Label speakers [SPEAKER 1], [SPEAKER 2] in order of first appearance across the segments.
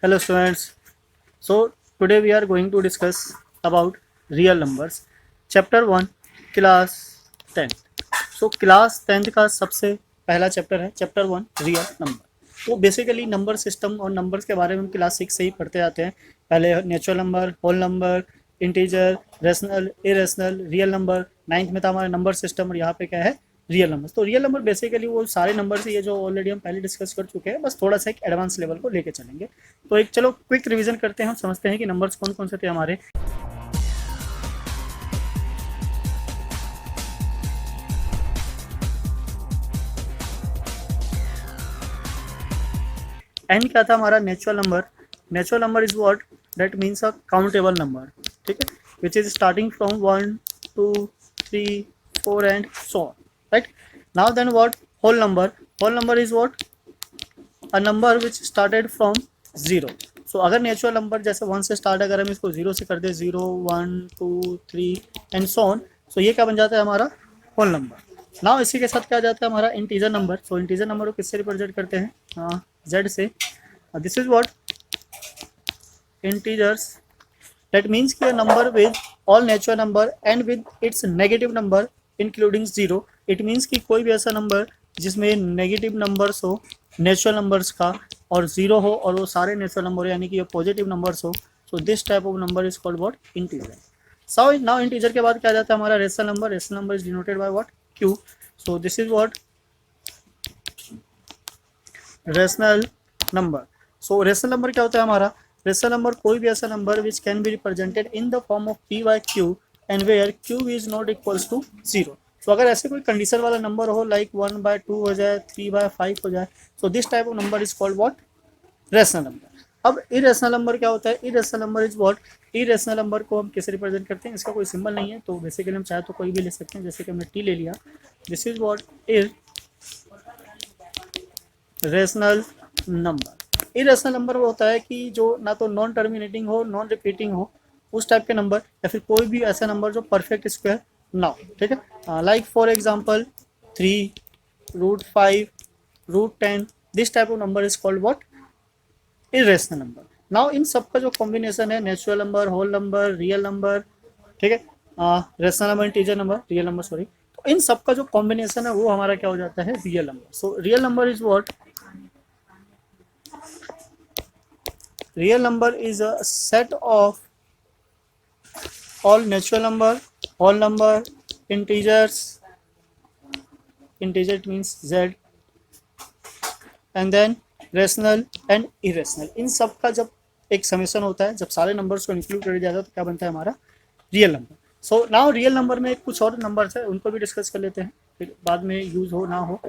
[SPEAKER 1] Hello students. So today we are going to discuss about real numbers. Chapter 1 class 10th. So class 10th का सबसे पहला chapter है chapter 1 real number. तो basically number system और numbers के बारे में हम क्लास 6 से ही पढ़ते आते हैं. पहले natural number, whole number, integer, rational, irrational, real number. 9th में था हमारा नंबर सिस्टम और यहाँ पे क्या है रियल नंबर. तो रियल नंबर बेसिकली वो सारे नंबर से ये जो ऑलरेडी हम पहले डिस्कस कर चुके हैं, बस थोड़ा सा एक एडवांस लेवल को लेके चलेंगे. तो एक चलो क्विक रिवीजन करते हैं. हम समझते हैं कि नंबर्स कौन कौन से थे हमारे. एन क्या था हमारा natural number. Natural number is what that means a countable number. ठीक है, which is starting from 1 2 3 4 and so on. Right now then what whole number. Whole number is what a number which started from 0. So अगर natural number जैसे 1 से start, अगर हम इसको 0 से कर दे 0 1 2 3 एंड सो ऑन, सो ये क्या बन जाता है हमारा होल नंबर. नाउ इसी के साथ क्या आ जाता है हमारा इंटीजर नंबर. सो इंटीजर नंबर को किससे रिप्रेजेंट करते हैं, जेड से. This is what integers. That means कि a number with all natural number and with its negative number including 0. It means कि कोई भी ऐसा नंबर जिसमें नेगेटिव नंबर्स हो नेचुरल नंबर्स का और 0 हो और वो सारे नेचुरल नंबर यानी कि ये पॉजिटिव नंबर्स हो. So this type of number is called what integer. So now integer के बाद क्या जाता है हमारा rational number. Rational number is denoted by what Q. So this is what rational number. So rational number क्या होता है हमारा. रेशनल नंबर कोई भी ऐसा नंबर which can be represented in the form of P by Q and where Q is not equals to 0. So अगर ऐसे कोई कंडीशन वाला नंबर हो लाइक 1/2 हो जाए, 3/5 हो जाए, सो this type of number is called what rational number. अब इरेशनल नंबर क्या होता है. Irrational number is what irrational number को हम कैसे रिप्रेजेंट करते हैं. इसका कोई सिंबल नहीं है, तो बेसिकली हम चाहे तो कोई भी ले सकते हैं. जैसे कि हमने टी ले लिया. This is what irrational number. Irrational number वो होता है कि जो ना तो नॉन टर्मिनेटिंग हो, नॉन रिपीटिंग हो, उस टाइप के नंबर, या फिर कोई भी ऐसा नंबर जो परफेक्ट स्क्वायर ना हो. ठीक है, like for example 3 √5 √10. This type of number is called what irrational number. Now इन सबका जो कॉम्बिनेशन है natural number, whole number, real number, ठीक है, rational number, integer number, real number sorry, तो इन सबका जो कॉम्बिनेशन है वो हमारा क्या हो जाता है real number. So real number is what real number is a set of all natural number, whole number, integers, integer means z, and then rational and irrational. इन सब का जब एक समेशन होता है, जब सारे नंबर्स को इंक्लूड कर दिया जाता है, तो क्या बनता है हमारा real number. So now real number में कुछ और नंबर्स है, उनको भी डिस्कस कर लेते हैं, फिर बाद में यूज हो ना हो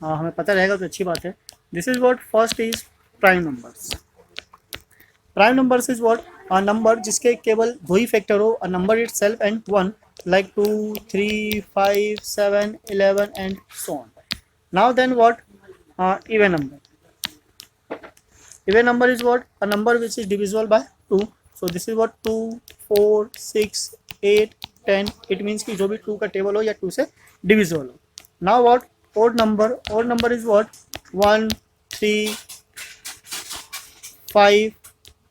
[SPEAKER 1] हमें पता रहेगा तो अच्छी बात है. This is what first is prime numbers. Prime numbers is what a number जिसके केवल दो ही फैक्टर हो, a number itself and one, like 2 3 5 7 11 and so on. Now then what even number. Even number is what a number which is divisible by 2. So this is what 2 4 6 8 10. It means कि जो भी 2 का table हो या 2 से divisible हो. Now what odd number. Odd number is what 1 3 5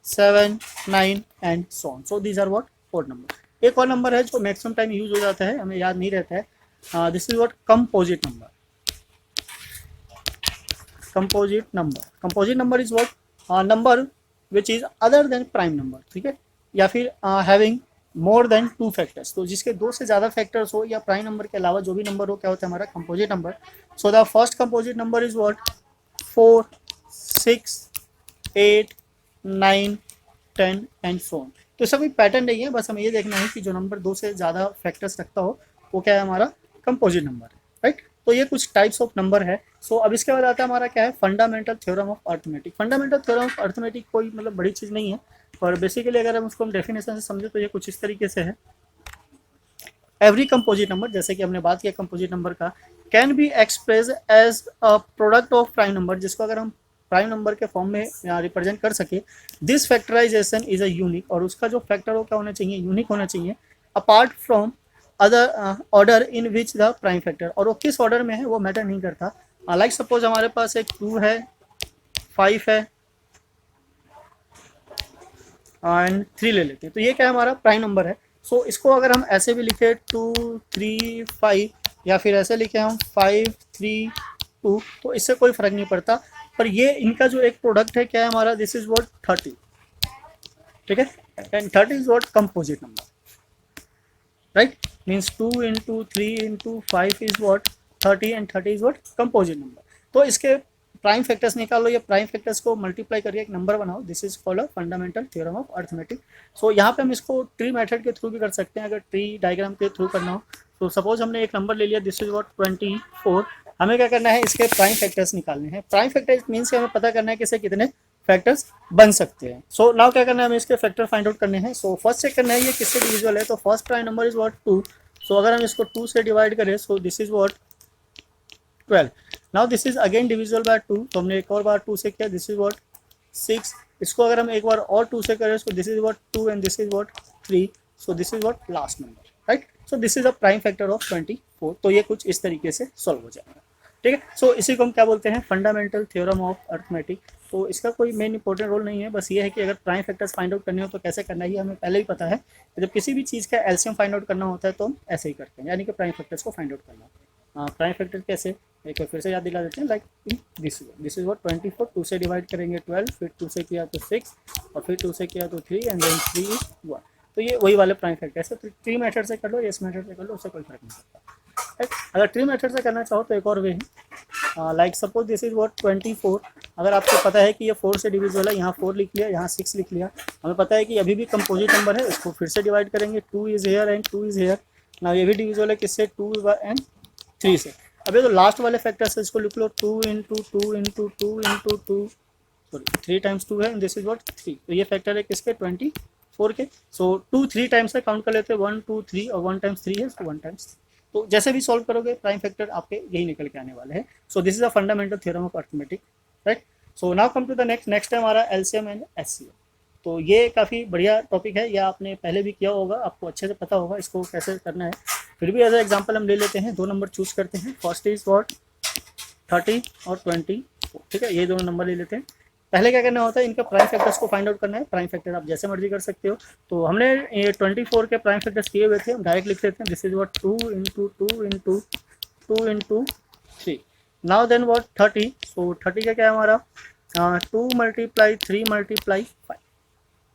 [SPEAKER 1] 7 9 and so on. So these are what odd number. एक और नंबर है जो मैक्सिमम टाइम यूज हो जाता है, हमें याद नहीं रहता है. This is what composite number. Composite number. Composite number is what number which is other than prime number. ठीक है, या फिर हैविंग मोर देन 2 फैक्टर्स. तो जिसके 2 से ज़्यादा फैक्टर्स हो या प्राइम नंबर के अलावा जो भी नंबर हो, क्या होता है हमारा composite number. So the first composite number is what 4 6 8 9 10 and so on. तो इसका कोई पैटर्न नहीं है, बस हमें ये देखना है कि जो नंबर 2 से ज़्यादा फैक्टर्स रखता हो वो क्या है हमारा कंपोजिट नंबर है. राइट, तो ये कुछ टाइप्स ऑफ नंबर है. सो अब इसके बाद आता है हमारा क्या है fundamental theorem of arithmetic. Fundamental theorem of arithmetic कोई मतलब बड़ी चीज़ नहीं है, पर बेसिकली अगर हम उसको डेफिनेशन से समझे तो ये कुछ इस तरीके से है. एवरी कंपोजिट नंबर, जैसे कि हमने बात किया कंपोजिट नंबर का, can be express as a product of prime number, जिसको अगर हम प्राइम नंबर के फॉर्म में रिप्रेजेंट कर सके. This factorization is a unique, और उसका जो फैक्टर हो क्या होना चाहिए यूनिक होना चाहिए, apart from other order in which the prime factor. और वो किस ऑर्डर में है वो मैटर नहीं करता. लाइक सपोज हमारे पास एक 2 है, 5 है, एंड 3 ले लेते हैं, तो ये क्या है हमारा प्राइम नंबर है। सो इसको अगर हम ऐसे भी लिखे 2 3 5 या फिर ऐसे लिखे हम 5 3 2, तो इससे कोई फर्क नहीं पड़ता। पर ये इनका जो एक प्रोडक्ट है क्या है हमारा, दिस इज व्हाट 30, ठीक है, and 30 is what composite number, right, means 2 into 3 into 5 is what 30 and 30 is what composite number. तो इसके प्राइम फैक्टर्स निकालो, या प्राइम फैक्टर्स को मल्टीप्लाई करके एक नंबर बनाओ, this is called a fundamental theorem of arithmetic. So यहाँ पे हम इसको ट्री मेथड के थ्रू भी कर सकते हैं, अगर ट्री डायग्राम के थ्रू करना हो। तो सपोज हमने एक नंबर ले लिया, दिस इज व्हाट 24, हमें क्या करना है, इसके प्राइम फैक्टर्स निकालने हैं। प्राइम फैक्टर्स मीन्स हमें पता करना है कि इससे कितने फैक्टर्स बन सकते हैं। सो नाउ क्या करना है, हमें इसके फैक्टर फाइंड आउट करने हैं। सो फर्स्ट चेक करना है ये किससे डिविजिबल है, तो first prime number is what 2। सो अगर हम इसको 2 से डिवाइड करें, सो this is what 12। Now this is again divisible by 2, तो हमने एक और बार 2 से किया, दिस इज व्हाट 6। इसको अगर हम एक बार और 2 से करें, सो this is what 2 and this is what 3, so this is what last number, right. So this is a prime factor of 24। तो ये कुछ इस तरीके से सॉल्व हो जाएगा, ठीक है। सो इसी को हम क्या बोलते हैं, फंडामेंटल थ्योरम ऑफ अर्थमेटिक। तो इसका कोई मेन इंपॉर्टेंट रोल नहीं है, बस ये है कि अगर प्राइम फैक्टर्स फाइंड आउट करने हो तो कैसे करना है, ये हमें पहले ही पता है। तो जब किसी भी चीज़ का एलसीएम फाइंड आउट करना होता है तो हम ऐसे ही करते हैं, यानी कि प्राइम फैक्टर्स को फाइंड आउट करना। प्राइम फैक्टर कैसे, एक बार फिर से याद दिला देते हैं, लाइक दिस इज व्हाट 24, 2 से डिवाइड करेंगे 12, फिर 2 से किया तो 6, और फिर 2 से किया तो 3, एंड देन 3 इज 1। तो ये वही वाले प्राइम फैक्टर्स है। तो ट्री मेथड से कर लो, इस मेथड से कर लो, उससे कोई फर्क नहीं पड़ता। अगर ट्री मेथड से करना चाहो तो एक और वे है, like suppose this is what 24। अगर आपको पता है कि ये 4 से डिविजिबल है, यहाँ 4 लिख लिया, यहाँ 6 लिख लिया, हमें पता है कि अभी भी कंपोजिट नंबर है, इसको फिर से डिवाइड करेंगे, 2 is hair and 2 is hair. ना ये भी डिविजिबल है किससे, 2 एंड 3 से। अभी तो लास्ट वाले फैक्टर्स है, इसको लिख लो 2 into 2 into 2 into 2, sorry 3 times 2 है, दिस इज व्हाट 3। तो ये फैक्टर है किसके, 24 के। सो 2 3 टाइम्स से काउंट कर लेते हैं, 1 2 3, और 1 टाइम्स 3 है, तो 1 टाइम्स। तो जैसे भी सॉल्व करोगे प्राइम फैक्टर आपके यही निकल के आने वाले हैं। So this is a fundamental theorem of arithmetic, right. So now come to the next है हमारा एलसीएम एंड एचसीएफ। तो ये काफ़ी बढ़िया टॉपिक है, या आपने पहले भी किया होगा, आपको अच्छे से पता होगा इसको कैसे करना है। फिर भी एज एग्जाम्पल हम ले लेते हैं, 2 नंबर चूज करते हैं, फर्स्ट इज व्हाट 30 और 20, ठीक है, ये दोनों नंबर ले लेते हैं। पहले क्या करना होता है, इनका प्राइम फैक्टर्स को फाइंड आउट करना है। प्राइम फैक्टर आप जैसे मर्जी कर सकते हो। तो हमने ये 24 के प्राइम फैक्टर्स किए हुए थे, हम डायरेक्ट लिख लेते हैं, this is what 2 into 2 into 2 into 3। Now then what 30, so 30 का क्या है हमारा 2 मल्टीप्लाई 3 मल्टीप्लाई 5।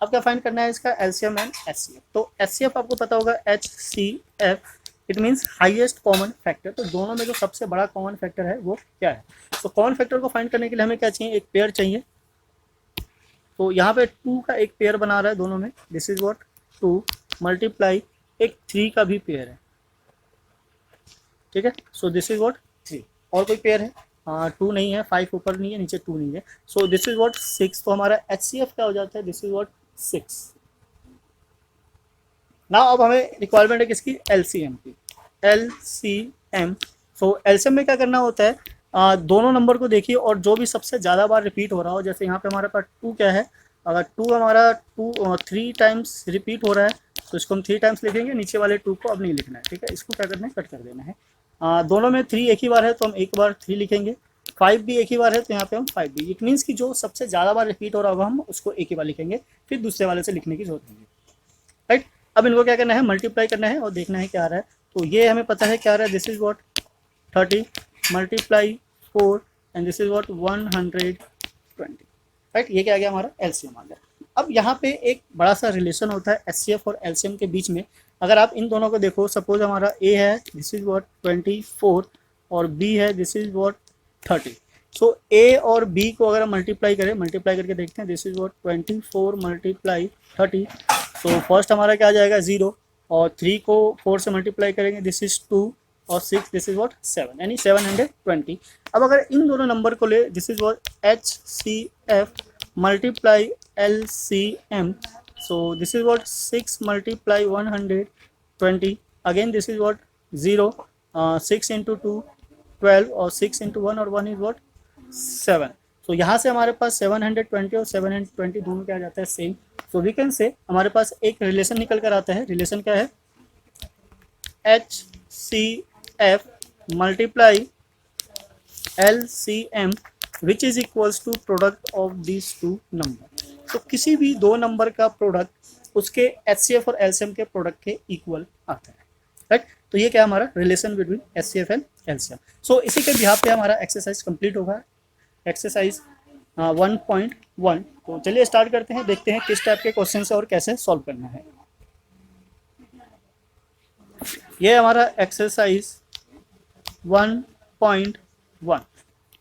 [SPEAKER 1] अब क्या फाइंड करना है इसका एलसीएम एंड एचसीएफ। तो एचसीएफ आपको पता होगा, HCF it means highest common factor. तो दोनों में जो सबसे बड़ा कॉमन फैक्टर है वो क्या है। तो कॉमन फैक्टर को फाइंड करने के लिए हमें क्या चाहिए, एक पेयर चाहिए। तो यहाँ पे 2 का एक पेयर बना रहा है दोनों में, दिस इज व्हाट 2 मल्टीप्लाई एक 3 का भी पेयर है, ठीक है। सो दिस इज व्हाट 3, और कोई पेयर है 2 नहीं है, 5 ऊपर नहीं है, नीचे 2 नहीं है। So this is what 6। तो हमारा HCF क्या हो जाता है, दिस इज व्हाट 6। ना अब हमें रिक्वायरमेंट है किसकी, LCM की, LCM। सो LCM में क्या करना होता है, दोनों नंबर को देखिए और जो भी सबसे ज़्यादा बार रिपीट हो रहा हो, जैसे यहाँ पे हमारे पास 2 क्या है, अगर 2 हमारा 3 टाइम्स रिपीट हो रहा है तो इसको हम 3 टाइम्स लिखेंगे, नीचे वाले 2 को अब नहीं लिखना है, ठीक है। इसको क्या करना है, कट कर देना है। दोनों में 3 एक ही बार है तो हम एक बार 3 लिखेंगे, 5 भी एक ही बार है तो यहाँ पे हम 5 भी। इट मीन्स कि जो सबसे ज़्यादा बार रिपीट हो रहा होगा हम उसको एक ही बार लिखेंगे, फिर दूसरे वाले से लिखने की जरूरत नहीं है, राइट। अब इनको क्या करना है, मल्टीप्लाई करना है और देखना है क्या आ रहा है। तो ये हमें पता है क्या आ रहा है, this is what 30 multiply 4 and this is what 120, right. ये क्या आ गया हमारा एलसीएम आ गया। अब यहाँ पे एक बड़ा सा रिलेशन होता है एचसीएफ और एलसीएम के बीच में। अगर आप इन दोनों को देखो, सपोज हमारा ए है, दिस इज व्हाट 24, और बी है, दिस इज व्हाट 30। सो ए और बी को अगर हम मल्टीप्लाई करें, मल्टीप्लाई करके देखते हैं, this is what 24 multiply 30। So first हमारा क्या आ जाएगा 0, और 3 को 4 से मल्टीप्लाई करेंगे, दिस इज 2, और 6 दिस इज व्हाट 7, यानी 720। अब अगर इन दोनों नंबर को ले, this is what HCF multiply LCM। So this is what 6 multiply 120, again this is what 0, 6 into 2 12, और 6 इंटू 1 और 1 इज व्हाट 7। तो यहाँ से हमारे पास 720 और 720 दोनों क्या आ जाता है, सेम। सो वी कैन से हमारे पास एक रिलेशन निकल कर आता है। रिलेशन क्या है, HCF multiply LCM which is equals to product of these 2 number. तो किसी भी दो नंबर का प्रोडक्ट उसके HCF और LCM के प्रोडक्ट के इक्वल आता है, राइट। तो ये क्या हमारा relation between HCF and LCM। सो इसी के बिहाफ पे हमारा एक्सरसाइज कंप्लीट होगा, एक्सरसाइज 1.1। तो चलिए स्टार्ट करते हैं, देखते हैं किस टाइप के क्वेश्चन है और कैसे सॉल्व करना है। ये हमारा exercise 1.1।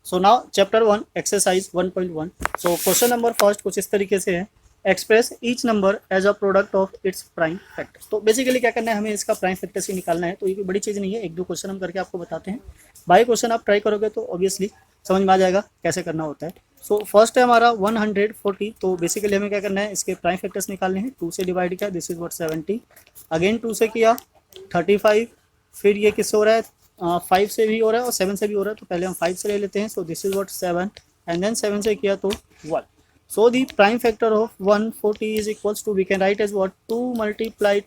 [SPEAKER 1] So now chapter 1 exercise 1.1। So question number first कुछ इस तरीके से है, express each number as a product of its prime factor. तो बेसिकली क्या करना है, हमें इसका प्राइम फैक्टर से निकालना है। तो ये कोई बड़ी चीज़ नहीं है, एक दो क्वेश्चन हम करके आपको बताते हैं। बाई क्वेश्चन आप ट्राई करोगे तो ऑब्वियसली समझ में आ जाएगा कैसे करना होता है। सो फर्स्ट है हमारा 140। तो बेसिकली हमें क्या करना है, इसके प्राइम फैक्टर्स निकालने हैं। 2 से डिवाइड किया, दिस इज व्हाट 70, अगेन 2 से किया 35, फिर ये किससे हो रहा है 5 से भी हो रहा है और 7 से भी हो रहा है। तो पहले हम 5 से ले लेते हैं। So this is what 7 and then 7 से किया तो 1। So the prime factor of 140 is equals to, we can write as what, 2 multiply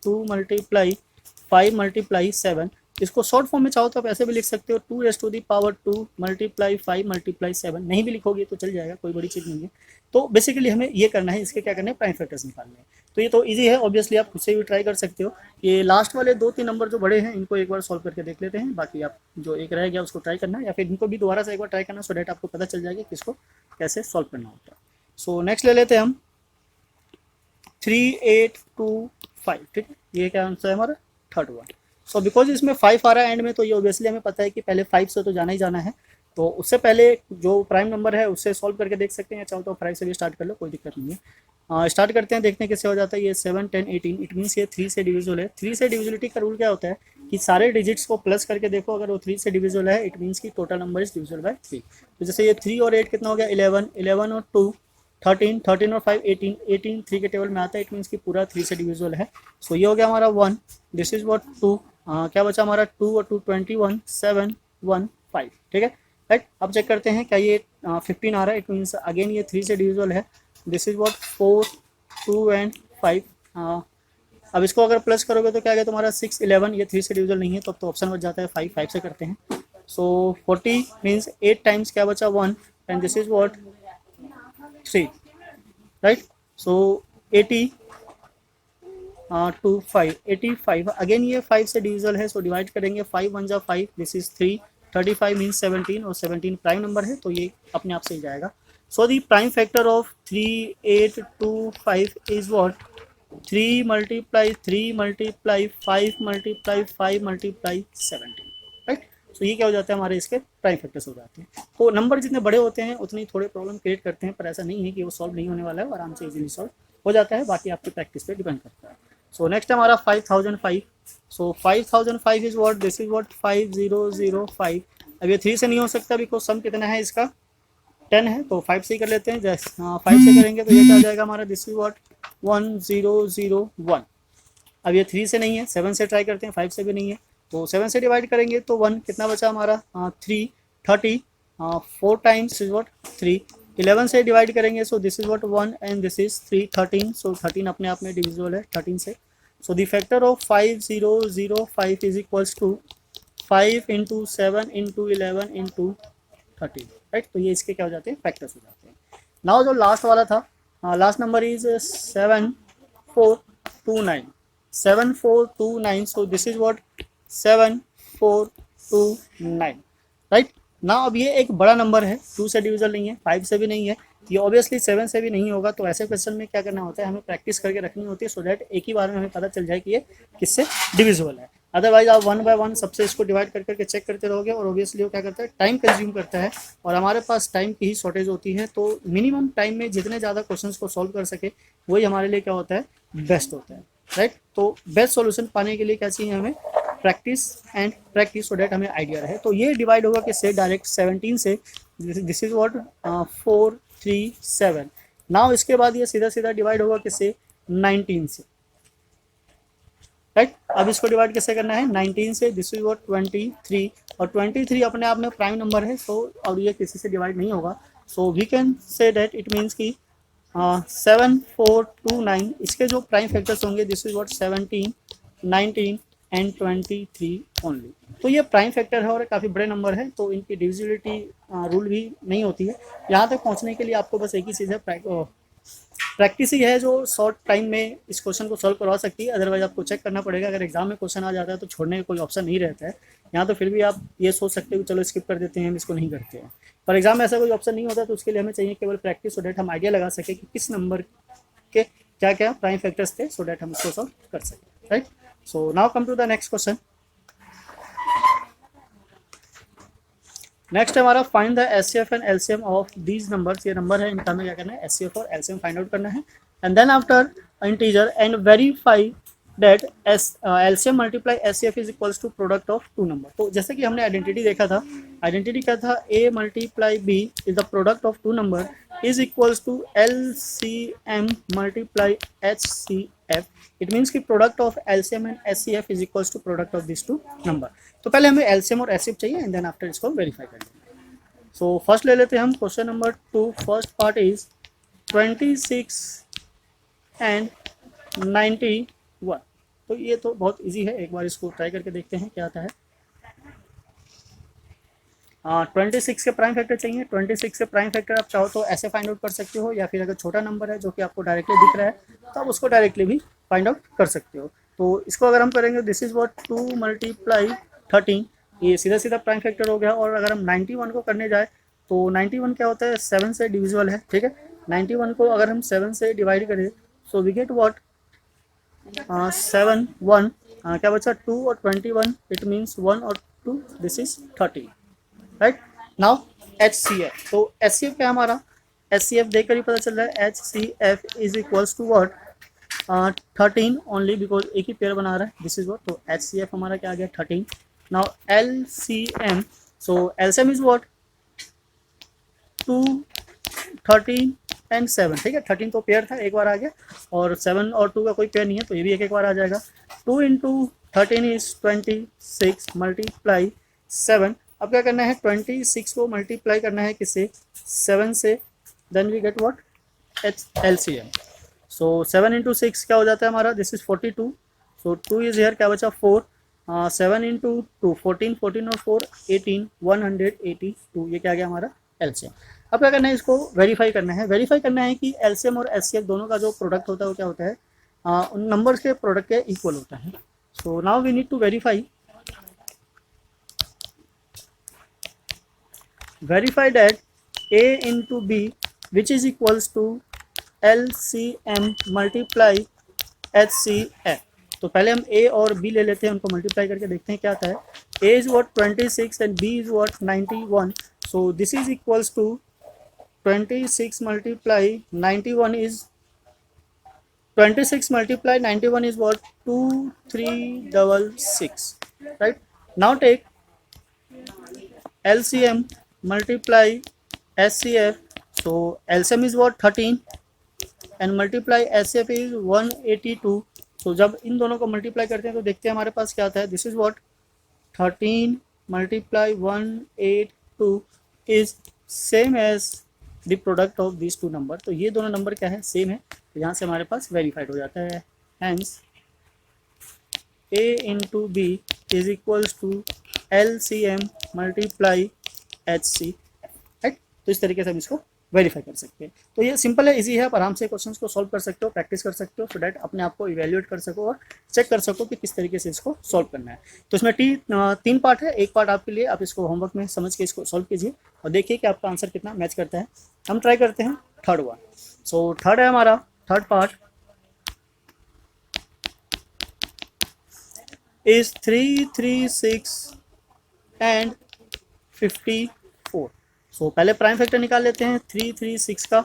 [SPEAKER 1] 5 multiply 7। इसको शॉर्ट फॉर्म में चाहो तो आप ऐसे भी लिख सकते हो, 2 raised to the power 2 multiply 5 multiply 7। नहीं भी लिखोगे तो चल जाएगा, कोई बड़ी चीज़ नहीं है। तो बेसिकली हमें ये करना है, इसके क्या करना है, प्राइम फैक्टर्स निकालने हैं। तो ये तो इजी है, ऑब्वियसली आप खुद से भी ट्राई कर सकते हो। ये लास्ट वाले 2-3 नंबर जो बड़े हैं इनको एक बार सॉल्व करके देख लेते हैं, बाकी आप जो एक रह गया उसको ट्राई करना, या फिर इनको भी दोबारा से एक बार ट्राई करना, सो डेट आपको पता चल जाएगा कि इसको कैसे सॉल्व करना होता है। सो नेक्स्ट ले लेते हैं हम 3825, ठीक है। ये क्या आंसर है हमारा, थर्ड वन। सो बिकॉज इसमें 5 आ रहा है एंड में, तो ये ऑब्वियसली हमें पता है कि पहले 5 से तो जाना ही जाना है। तो उससे पहले जो प्राइम नंबर है उससे सॉल्व करके देख सकते हैं, चाहो तो 5 से भी स्टार्ट कर लो, कोई दिक्कत नहीं है। स्टार्ट करते हैं, देखते हैं कैसे हो जाता है। ये 7 10 18, इट मीन्स ये 3 से डिविजिबल है। 3 से डिविजिबिलिटी का रूल क्या होता है कि सारे डिजिट्स को प्लस करके देखो, अगर वो 3 से डिविजिबल है इट मीन्स की total number is divisible by 3। तो जैसे ये 3 और 8 कितना हो गया, 11, 11 और 2 13, 13 और 5 18, 18 3 के टेबल में आता है, इट मीन्स कि पूरा 3 से डिविजिबल है। सो ये हो गया हमारा 1, दिस इज व्हाट 2, क्या बचा हमारा 2 और 2 21, 7 1 5, ठीक है, राइट। अब चेक करते हैं क्या ये 15 आ रहा है, इट मीन्स अगेन ये 3 से डिविजिबल है। This is what 4 2 and 5। अब इसको अगर प्लस करोगे तो क्या गया तुम्हारा 6 11, ये 3 से डिविजिबल नहीं है, तो अब तो ऑप्शन बच जाता है 5, 5 से करते हैं। सो 40 मीन्स 8 टाइम्स क्या बचा 1 and this is what 3, right. So 80 to 5 85, again ये 5 से डिविजिबल है, सो डिवाइड करेंगे 5 1 जा 5, दिस इज 3, 35 मीन्स 17 और 17 प्राइम नंबर है, तो ये अपने आप से ही जाएगा। So the prime factor of 3825 is what 3 multiply 3 multiply 5 multiply 5 multiply 17, right. So ये क्या हो जाता है, हमारे इसके प्राइम फैक्टर्स हो जाते हैं। तो नंबर जितने बड़े होते हैं उतनी थोड़े प्रॉब्लम क्रिएट करते हैं, पर ऐसा नहीं है कि वो सॉल्व नहीं होने वाला है, आराम से इजीली सॉल्व हो जाता है, बाकी आपकी प्रैक्टिस पे डिपेंड करता है। सो नेक्स्ट हमारा 5005। सो 5005 is what, this is what 5005। अब ये 3 से नहीं हो सकता बिकॉज सम कितना है इसका 10 है, तो 5 से ही कर लेते हैं। जैसे 5 से करेंगे तो ये क्या आ जाएगा हमारा, दिस इज व्हाट 1001। अब ये 3 से नहीं है, 7 से ट्राई करते हैं, 5 से भी नहीं है, तो 7 से डिवाइड करेंगे तो 1 कितना बचा हमारा 3 30, 4 टाइम्स इज व्हाट 3। 11 से डिवाइड करेंगे, so this is what 1 and this is 3 13, so 13 अपने आप में डिविजिबल है 13 से। So the factor of 5005 is equals to 5 into 7 into 11 into 13, right. तो ये इसके क्या हो जाते हैं, फैक्टर्स हो जाते हैं। नाउ जो लास्ट वाला था, last number is 7429, 7429। So this is what 7429, right. ना अब ये एक बड़ा नंबर है, 2 से डिविजल नहीं है, 5 से भी नहीं है, ये ऑब्वियसली 7 से भी नहीं होगा। तो ऐसे क्वेश्चन में क्या करना होता है, हमें प्रैक्टिस करके रखनी होती है, सो दैट एक ही बार में हमें पता चल जाए कि ये किससे डिविजिबल है। अदरवाइज आप 1 बाय 1 सबसे इसको डिवाइड कर करके चेक करते रहोगे, और ऑब्वियसली वो क्या करता है, टाइम कंज्यूम करता है, और हमारे पास टाइम की ही शॉर्टेज होती है। तो मिनिमम टाइम में जितने ज़्यादा क्वेश्चंस को सॉल्व कर सके वही हमारे लिए क्या होता है, बेस्ट होता है, राइट। तो बेस्ट सॉल्यूशन पाने के लिए क्या चाहिए हमें, practice and practice, so that हमें आइडिया रहे। तो ये डिवाइड होगा किससे, डायरेक्ट 17 से, दिस इज व्हाट 437। नाउ इसके बाद ये सीधा सीधा डिवाइड होगा किससे, 19 से, राइट। अब इसको डिवाइड कैसे करना है, 19 से, दिस इज व्हाट 23, और 23 अपने आप में प्राइम नंबर है, सो और ये किसी से डिवाइड नहीं होगा। So we can say that it means कि 7429 इसके जो प्राइम फैक्टर्स होंगे, this is what 17 19 and 23 only. तो ये प्राइम फैक्टर है और काफ़ी बड़े नंबर है, तो इनकी डिविजिबिलिटी रूल भी नहीं होती है। यहाँ तक पहुँचने के लिए आपको बस एक ही चीज़ है, प्रैक्टिस ही है जो शॉर्ट टाइम में इस क्वेश्चन को सॉल्व करवा सकती है, अदरवाइज आपको चेक करना पड़ेगा। अगर एग्जाम में क्वेश्चन आ जाता है तो छोड़ने का कोई ऑप्शन नहीं रहता है। यहाँ तो फिर भी आप ये सोच सकते हो कि चलो स्किप कर देते हैं, हम इसको नहीं करते हैं, पर एग्जाम में ऐसा कोई ऑप्शन नहीं होता, तो उसके लिए हमें चाहिए केवल प्रैक्टिस, सो डेट हम आइडिया लगा सके कि किस नंबर के क्या क्या प्राइम फैक्टर्स थे, सो डेट हम इसको सॉल्व कर सकें, right. So now come to the next question. Next हमारा find the HCF and LCM of these numbers. ये नंबर है, इनका हमें क्या करना है, एचसीएफ और एलसीएम फाइंड आउट करना है। And then after integer and verify that LCM multiply HCF is equals to product of two number. तो जैसे कि हमने आइडेंटिटी देखा था, आइडेंटिटी क्या था, A multiply B is the product of two number is equals to LCM multiply HCF. It means कि product of LCM and HCF is equals to product of this two number. तो पहले हमें LCM और HCF चाहिए and then after इसको verify कर लेंगे। So first ले लेते हैं हम question number 2। First part is 26 and 91। तो ये तो बहुत इजी है, एक बार इसको ट्राई करके देखते हैं क्या आता है। 26 के प्राइम फैक्टर चाहिए। 26 के प्राइम फैक्टर आप चाहो तो ऐसे फाइंड आउट कर सकते हो, या फिर अगर छोटा नंबर है जो कि आपको डायरेक्टली दिख रहा है तो आप उसको डायरेक्टली भी फाइंड आउट कर सकते हो। तो इसको अगर हम करेंगे, दिस इज व्हाट 2 मल्टीप्लाई 13, ये सीधा सीधा प्राइम फैक्टर हो गया। और अगर हम 91 को करने जाए तो 91 क्या होता है, 7 से डिविजिबल है, ठीक है। 91 को अगर हम 7 से डिवाइड करें सो वी गेट व्हाट 7 1 क्या बचा 2 और 21, इट मीन्स 1 और 2, this is 13, right. Now HCF, तो HCF क्या है हमारा, HCF देखकर ही पता चल रहा है, HCF is equals to what 13 only, because एक ही पेयर बना रहा है, दिस इज व्हाट। तो HCF हमारा क्या आ गया 13। Now LCM, so LCM is what 2 13 and 7, ठीक है। 13 तो पेयर था, एक बार आ गया, और 7 और 2 का कोई पेयर नहीं है तो ये भी एक एक बार आ जाएगा। 2 इंटू 13 इज 26 मल्टीप्लाई 7। अब क्या करना है, 26 को मल्टीप्लाई करना है किससे, 7 से, then we get what LCM। So 7 into 6 क्या हो जाता है हमारा, this is 42, so 2 is here, क्या बचा 4, 7 इंटू 2 14, 14 और 4 18, 182, ये क्या आ गया हमारा LCM। अब क्या करना है, इसको वेरीफाई करना है। वेरीफाई करना है कि LCM और HCF दोनों का जो प्रोडक्ट होता है वो क्या होता है, उन नंबर्स के प्रोडक्ट के इक्वल होता है। So now we need to verify that A into B which is equals to LCM multiply HCF। तो पहले हम A और B ले लेते हैं, उनको मल्टीप्लाई करके देखते हैं क्या आता है। A is what 26 and B is what 91, so this is equals to 26 multiply 91 is 26 multiply 91 is what 2366, right। Now take LCM multiply HCF, so LCM is what 13 and multiply HCF is 182। so जब इन दोनों को multiply करते हैं तो देखते हैं हमारे पास क्या आता है, this is what 13 multiply 182 is same as the product of this two number. तो ये दोनों नंबर क्या है, सेम है, तो यहाँ से हमारे पास वेरीफाइड हो जाता है। Hence A into B is equals to LCM multiply HCF, right. तो इस तरीके से हम इसको वेरीफाई कर सकते हैं। तो ये सिंपल है, इजी है, आप आराम से क्वेश्चंस को सॉल्व कर सकते हो, प्रैक्टिस कर सकते हो, सो डैट अपने आप को इवेल्युएट कर सको और चेक कर सको कि किस तरीके से इसको सॉल्व करना है। तो इसमें 3 पार्ट है, एक पार्ट आपके लिए, आप इसको होमवर्क में समझ के इसको सॉल्व कीजिए और देखिए कि आपका आंसर कितना मैच करता है। हम ट्राई करते हैं थर्ड वन। सो थर्ड है हमारा, थर्ड पार्ट इज 336 एंड 54। सो पहले प्राइम फैक्टर निकाल लेते हैं 336 का,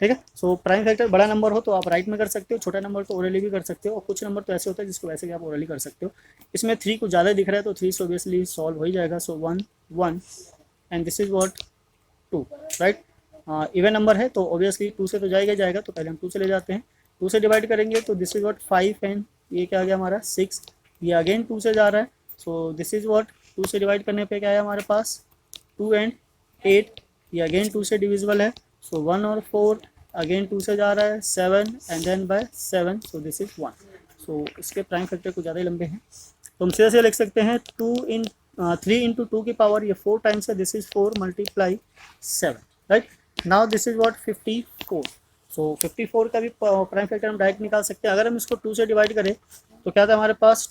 [SPEAKER 1] ठीक है। सो प्राइम फैक्टर बड़ा नंबर हो तो आप राइट में कर सकते हो, छोटा नंबर तो ओरली भी कर सकते हो, और कुछ नंबर तो ऐसे होता है जिसको वैसे भी आप ओरली कर सकते हो। इसमें 3 कुछ ज़्यादा दिख रहा है तो 3 से ऑब्वियसली सॉल्व हो ही जाएगा। सो 1 1 and this is what 2, right. Even number है तो ऑब्वियसली 2 से तो जाएगा जाएगा, तो पहले हम 2 से ले जाते हैं। 2 से डिवाइड करेंगे तो दिस इज व्हाट 5 एंड ये क्या आ गया हमारा 6, ये अगेन 2 से जा रहा है। सो दिस इज व्हाट 2 से डिवाइड करने पे क्या है हमारे पास 2 एंड 8, ये अगेन 2 से डिविजिबल है। सो 1 और 4 अगेन 2 से जा रहा है, 7 and then by 7, so this is 1। So इसके प्राइम फैक्टर कुछ ज़्यादा ही लंबे हैं तो हम सीधे से लिख सकते हैं 3 इंटू 2 की पावर, ये 4 टाइम्स है, this is 4 multiply 7, right. Now this is what 54। सो 54 का भी प्राइम फैक्टर हम डायरेक्ट निकाल सकते हैं। अगर हम इसको 2 से डिवाइड करें तो क्या था हमारे पास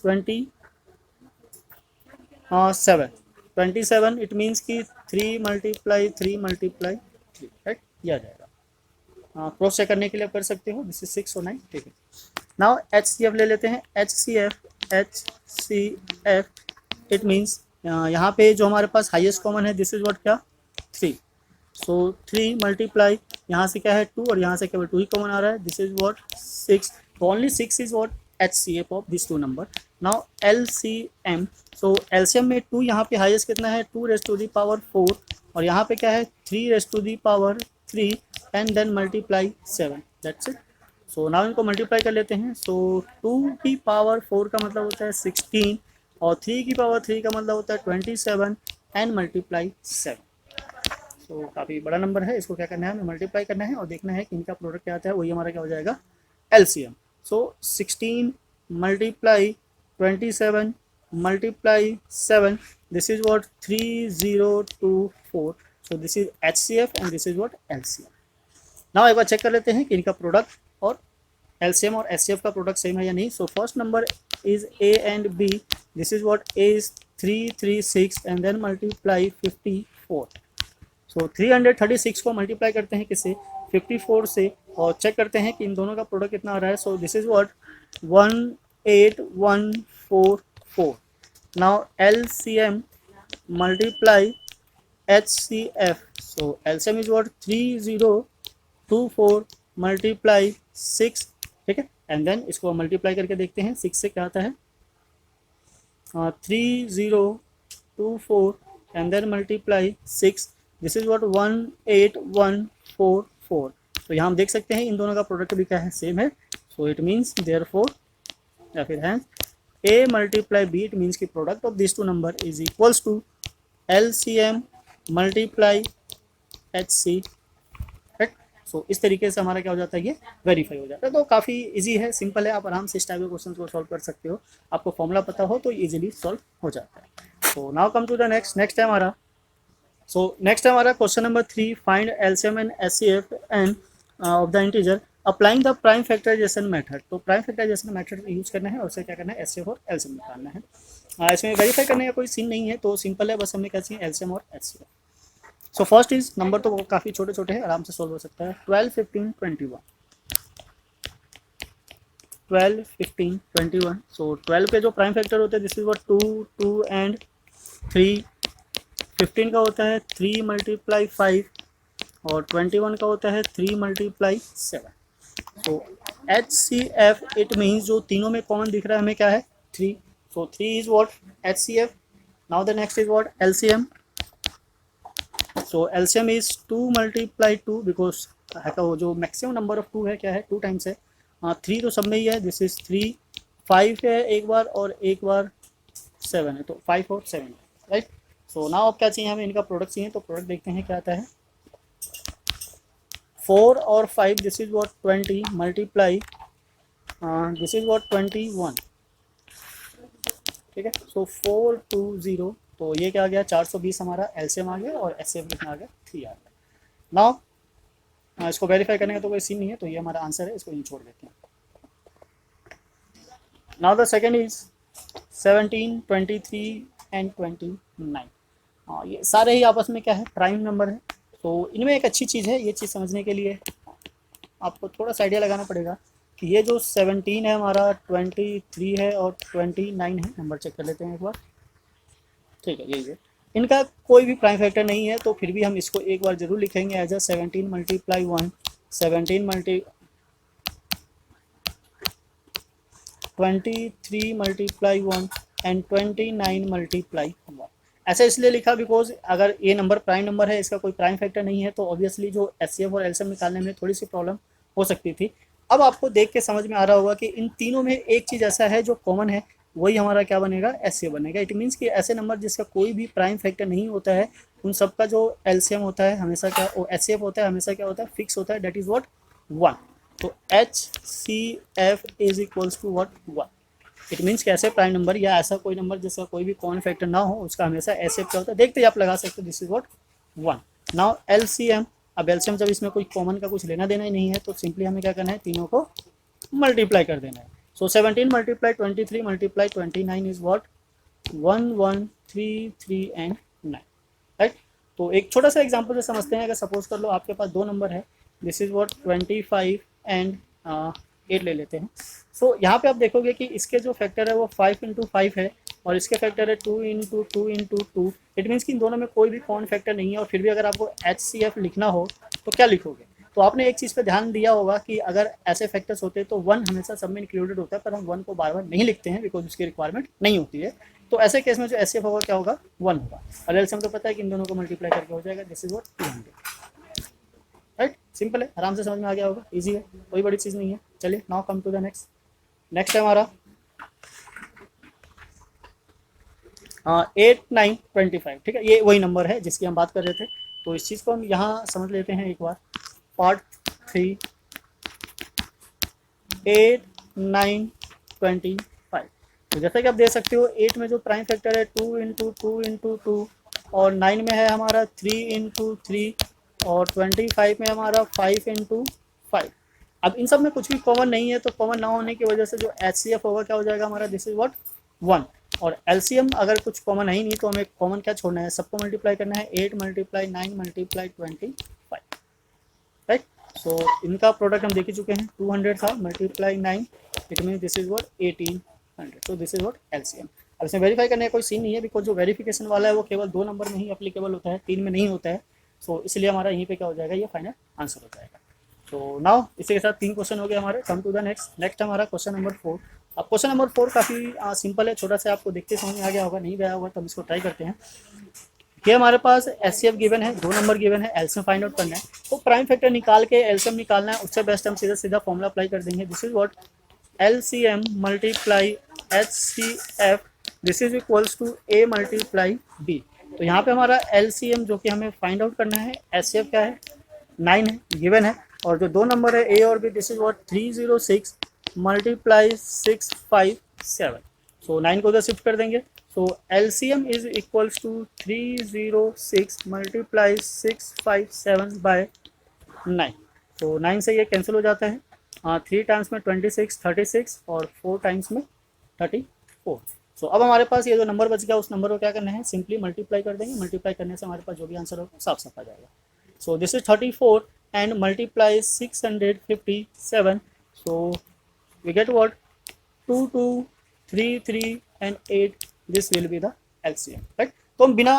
[SPEAKER 1] 27 इट मीन्स कि 3 मल्टीप्लाई 3 मल्टीप्लाई 3, राइट, ये आ जाएगा। क्रॉस चेक करने के लिए आप कर सकते हो, दिस इज 6 और 9, ठीक है। नाउ HCF ले लेते हैं। HCF इट मीन्स यहाँ पे जो हमारे पास हाईएस्ट कॉमन है दिस इज व्हाट, क्या, 3। सो 3 मल्टीप्लाई यहाँ से क्या है 2 और यहाँ से केवल 2 ही कॉमन आ रहा है, दिस इज व्हाट 6। तो only 6 is what HCF of this 2 number. Now LCM, so LCM में 2 यहाँ पे हाईएस्ट कितना है 2 रेज़ टू दी पावर 4 और यहाँ पे क्या है 3 raise to the power 3 and then multiply 7, that's it. So now इनको मल्टीप्लाई कर लेते हैं। सो 2 की पावर 4 का मतलब होता है 16 और 3 की पावर 3 का मतलब होता है 27 एंड मल्टीप्लाई 7। तो काफ़ी बड़ा नंबर है, इसको क्या करना है हमें मल्टीप्लाई करना है और देखना है कि इनका प्रोडक्ट क्या आता है, वही हमारा क्या हो जाएगा LCM। So 16 multiply 27 multiply 7, this is what 3024। So this is HCF and this is what LCM। Now एक बार चेक कर लेते हैं कि इनका प्रोडक्ट और LCM और HCF का प्रोडक्ट सेम है या नहीं। So first number is A and B, this is what A is 336 and then multiply 54। So 336 को मल्टीप्लाई करते हैं किससे 54 से और चेक करते हैं कि इन दोनों का प्रोडक्ट कितना आ रहा है। So this is what 18144। Now LCM multiply HCF, so LCM is what 3024 multiply 6, ठीक है, एंड देन इसको मल्टीप्लाई करके देखते हैं 6 से क्या आता है 3024 and then multiply 6, this is what 18144। तो यहाँ हम देख सकते हैं इन दोनों का प्रोडक्ट भी क्या है सेम है। सो इट मीन्स देयरफॉर या फिर hence A multiply B, it means की product of this 2 number is equals to LCM multiply HC। So इस तरीके से हमारा क्या हो जाता है ये वेरीफाई हो जाता है। तो काफ़ी इजी है, सिंपल है, आप आराम से इस टाइप के क्वेश्चन को सॉल्व कर सकते हो, आपको फॉर्मूला पता हो तो इजीली सॉल्व हो जाता है। So now come to the next है हमारा। सो नेक्स्ट है हमारा question number 3, find LCM and HCF and of the integer applying the prime factorization method. तो प्राइम फैक्टराइजेशन मेथड यूज करना है और उससे क्या करना है HCF और LCM निकालना है। इसमें वेरीफाई करने का कोई सीन नहीं है, तो सिंपल है, बस हमें क्या चाहिए LCM और HCF। So first is number तो काफ़ी छोटे छोटे हैं, आराम से सोल्व हो सकता है। 12 15 21 12 15 21। सो 12 के जो प्राइम फैक्टर होते हैं दिस इज व्हाट 2 2 एंड 3। 15 का होता है 3 मल्टीप्लाई 5 और 21 का होता है 3 multiply 7। So HCF it means जो तीनों में कॉमन दिख रहा है हमें क्या है 3। सो 3 is what HCF। Now the next is what LCM। So LCM is 2 multiply 2 because वो जो मैक्सिमम नंबर ऑफ 2 है क्या है 2 टाइम्स है। 3 तो सब में ही है, दिस इज 3। 5 है एक बार और एक बार 7 है, तो 5 और 7 राइट। सो नाउ अब क्या चाहिए हमें इनका प्रोडक्ट चाहिए, तो प्रोडक्ट देखते हैं क्या आता है। 4 और 5 this is what 20 multiply this is what 21, ठीक है। सो 420, तो ये क्या आ गया 420 हमारा LCM आ गया और HCF कितना आ गया 3 आ गया। नाउ इसको वेरीफाई करने का तो कोई सीन नहीं है, तो ये हमारा आंसर है, इसको यूँ छोड़ देते हैं। Now the second is 17 23 and 29। ये सारे ही आपस में क्या है प्राइम नंबर है। तो इनमें एक अच्छी चीज़ है, ये चीज़ समझने के लिए आपको थोड़ा सा आइडिया लगाना पड़ेगा कि ये जो 17 है हमारा 23 है और 29 है, नंबर चेक कर लेते हैं एक बार, ठीक है, यही है। इनका कोई भी प्राइम फैक्टर नहीं है, तो फिर भी हम इसको एक बार जरूर लिखेंगे as a 17 multiply 1 17 23 multiply 1 and 29 multiply 1। ऐसा इसलिए लिखा बिकॉज अगर ये नंबर प्राइम नंबर है, इसका कोई प्राइम फैक्टर नहीं है, तो ऑब्वियसली जो HCF और LCM निकालने में थोड़ी सी प्रॉब्लम हो सकती थी। अब आपको देख के समझ में आ रहा होगा कि इन तीनों में एक चीज़ ऐसा है जो कॉमन है, वही हमारा क्या बनेगा HCF बनेगा। इट मीन्स कि ऐसे नंबर जिसका कोई भी प्राइम फैक्टर नहीं होता है, उन सबका जो LCM होता है हमेशा क्या, HCF होता है हमेशा क्या होता है फिक्स होता है, डेट इज व्हाट 1। तो HCF is equals to what 1। It means कि ऐसे प्राइम नंबर या ऐसा कोई नंबर जिसका कोई भी कॉमन फैक्टर ना हो, उसका हमेशा HCF क्या होता है, देखते ही आप लगा सकते हो, this is what 1। Now LCM अब एलसीएम जब इसमें कोई कॉमन का कुछ लेना देना ही नहीं है तो सिंपली हमें क्या करना है, तीनों को मल्टीप्लाई कर देना है। सो 17 multiply 23 multiply 29 is what 1133 and 9, right. तो एक छोटा सा एग्जांपल से समझते हैं। अगर सपोज कर लो आपके पास दो नंबर है, दिस इज व्हाट 25 एंड 8 ले लेते हैं। सो यहाँ पे आप देखोगे कि इसके जो फैक्टर है वो 5 इंटू 5 है और इसके फैक्टर है 2 इंटू 2 इंटू 2। इट मीन्स कि इन दोनों में कोई भी कॉमन फैक्टर नहीं है और फिर भी अगर आपको HCF लिखना हो तो क्या लिखोगे। तो आपने एक चीज़ पे ध्यान दिया होगा कि अगर ऐसे फैक्टर्स होते तो 1 हमेशा सब में इंक्लूडेड होता है, पर हम 1 को बार बार नहीं लिखते हैं बिकॉज उसकी रिक्वायरमेंट नहीं होती है। तो ऐसे केस में जो HCF होगा क्या होगा 1 होगा और एलसीएम तो पता है कि इन दोनों को मल्टीप्लाई करके हो जाएगा, this is what 200, right. Simple है, आराम से समझ में आ गया होगा, इजी है, कोई बड़ी चीज़ नहीं है। चलिए now come to the next है हमारा 8 9 25, ठीक है। ये वही नंबर है जिसकी हम बात कर रहे थे। तो इस चीज़ को हम यहाँ समझ लेते हैं एक बार। पार्ट 3 8 9 25। तो जैसा कि आप देख सकते हो 8 में जो प्राइम फैक्टर है 2 इंटू 2 इंटू 2 और 9 में है हमारा 3 इंटू 3 और 25 में हमारा 5 इंटू 5। अब इन सब में कुछ भी कॉमन नहीं है तो कॉमन ना होने की वजह से जो HCF होगा क्या हो जाएगा हमारा, दिस इज व्हाट 1। और एलसीएम अगर कुछ कॉमन है ही नहीं तो हमें कॉमन क्या छोड़ना है, सबको मल्टीप्लाई करना है। 8 मल्टीप्लाई 9 मल्टीप्लाई 25, राइट। सो इनका प्रोडक्ट हम देख ही चुके हैं, 200 था multiply 9, it mean this is what 1800। So this is what LCM. अब इसमें वेरीफाई करने का कोई सीन नहीं है बिकॉज जो वेरिफिकेशन वाला है वो केवल 2 नंबर में ही अप्लीकेबल होता है, 3 में नहीं होता है। सो इसलिए हमारा यहीं पे क्या हो जाएगा, ये फाइनल आंसर हो जाएगा। तो नाउ इसी के साथ 3 क्वेश्चन हो गए हमारे। कम टू द नेक्स्ट हमारा क्वेश्चन नंबर 4। अब क्वेश्चन नंबर 4 काफ़ी सिंपल है, छोटा सा आपको देखते समझ में आ गया होगा, नहीं गया होगा तो हम इसको ट्राई करते हैं। ये हमारे पास HCF गिवन है, 2 नंबर गिवन है, एलसीएम फाइंड आउट करना है। तो प्राइम फैक्टर निकाल के एलसीएम निकालना है, उससे बेस्ट हम सीधा फॉर्मूला अप्लाई कर देंगे। This is what LCM multiply HCF, this is equals to A multiply B। तो यहाँ पे हमारा LCM जो कि हमें फाइंड आउट करना है, HCF क्या है 9 है गिवन है, और जो 2 नंबर है A और B, this is what 306 multiply 657। So 9 को उधर शिफ्ट कर देंगे। So LCM is equals to 306 multiply 657 by 9। तो 9 से ये कैंसिल हो जाता है, 3 टाइम्स में 26 36 और 4 टाइम्स में 34। सो अब हमारे पास ये जो नंबर बच गया उस नंबर को क्या करना है, सिंपली मल्टीप्लाई कर देंगे। मल्टीप्लाई करने से हमारे पास जो भी आंसर होगा साफ साफ आ जाएगा। सो this is 34 and multiply 657, so we get what 2 2 3 3 and 8, this will be the LCM, right। तो हम बिना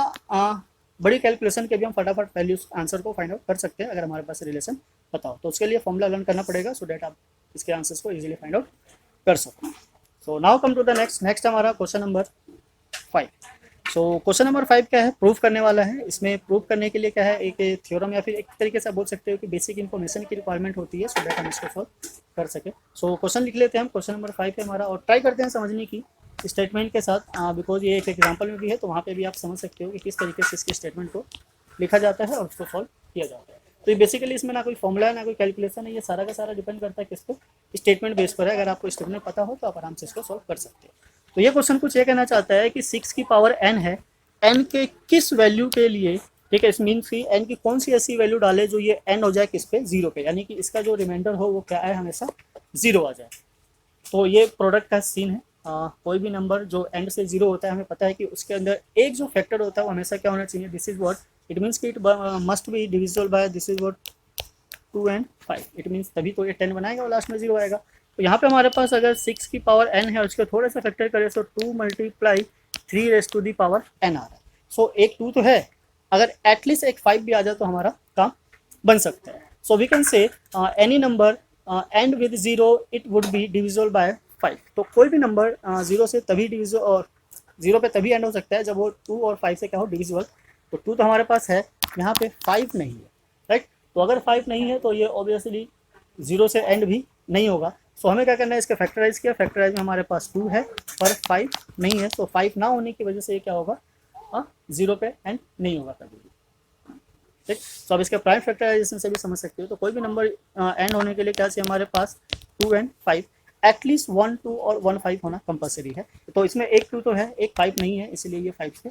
[SPEAKER 1] बड़ी कैलकुलेशन के भी हम फटाफट वैल्यूज आंसर को फाइंड आउट कर सकते हैं अगर हमारे पास रिलेशन पता हो। तो उसके लिए फॉर्मूला लर्न करना पड़ेगा सो डेट आप इसके आंसर्स को इजीली फाइंड आउट कर सको। So now come to the next हमारा question number 5। So question number 5 क्या है, प्रूफ करने वाला है। इसमें प्रूफ करने के लिए क्या है, एक थ्योरम या फिर एक तरीके से बोल सकते हो कि बेसिक इन्फॉर्मेशन की रिक्वायरमेंट होती है सो दैट हम इसको सॉल्व कर सके। सो क्वेश्चन लिख लेते हैं हम, क्वेश्चन नंबर 5 है हमारा, और ट्राई करते हैं समझने की स्टेटमेंट के साथ, बिकॉज ये एक एग्जाम्पल में भी है तो वहाँ पे भी आप समझ सकते हो कि किस तरीके से इसकी स्टेटमेंट को लिखा जाता है और उसको सॉल्व किया जाता है। तो ये बेसिकली इसमें ना कोई फॉर्मूला है ना कोई कैलकुलेशन है, ये सारा का सारा डिपेंड करता है किस पे, स्टेटमेंट बेस पर है। अगर आपको स्टेटमेंट पता हो तो आप आराम से इसको सॉल्व कर सकते हो। तो ये क्वेश्चन कुछ ये कहना चाहता है कि 6 की पावर n है, n के किस वैल्यू के लिए, ठीक है, इस मीन्स की n की कौन सी ऐसी वैल्यू डाले जो ये n हो जाए किस पे, 0 पे, यानी कि इसका जो रिमाइंडर हो वो क्या है, हमेशा 0 आ जाए। तो ये प्रोडक्ट का सीन है। कोई भी नंबर जो एंड से 0 होता है हमें पता है कि उसके अंदर एक जो फैक्टर होता है वो हमेशा क्या होना चाहिए, this is what it means कि it must be divisible by this is what 2 and 5। It means तभी तो ये 10 बनाएगा और लास्ट में 0 आएगा। तो यहाँ पे हमारे पास अगर 6 की पावर n है और उसके थोड़ा सा फैक्टर करें तो 2 multiply 3 raise to the power n आ रहा है। सो एक 2 तो है, अगर एटलीस्ट एक 5 भी आ जाए तो हमारा काम बन सकता है। So we can say any number end with 0 it would be divisible by 5। तो कोई भी नंबर 0 से तभी डिविजिबल और 0 पे तभी एंड हो सकता है जब वो 2 और 5 से क्या हो, डिविजिबल। तो 2 तो हमारे पास है, यहाँ पे 5 नहीं है, राइट। तो अगर 5 नहीं है तो ये ऑब्वियसली 0 से एंड भी नहीं होगा। सो हमें क्या करना है, इसका फैक्टराइज किया, फैक्टराइज में हमारे पास 2 है पर 5 नहीं है। तो 5 ना होने की वजह से ये क्या होगा, 0 पे एंड नहीं होगा कभी भी, ठीक। तो अब इसके प्राइम फैक्टराइजेशन से भी समझ सकते हो। तो कोई भी नंबर एंड होने के लिए क्या चाहिए हमारे पास, 2 and 5, एटलीस्ट 1 2 और 1 5 होना कंपलसरी है। तो इसमें एक 2 तो है, एक 5 नहीं है, इसलिए ये 5 से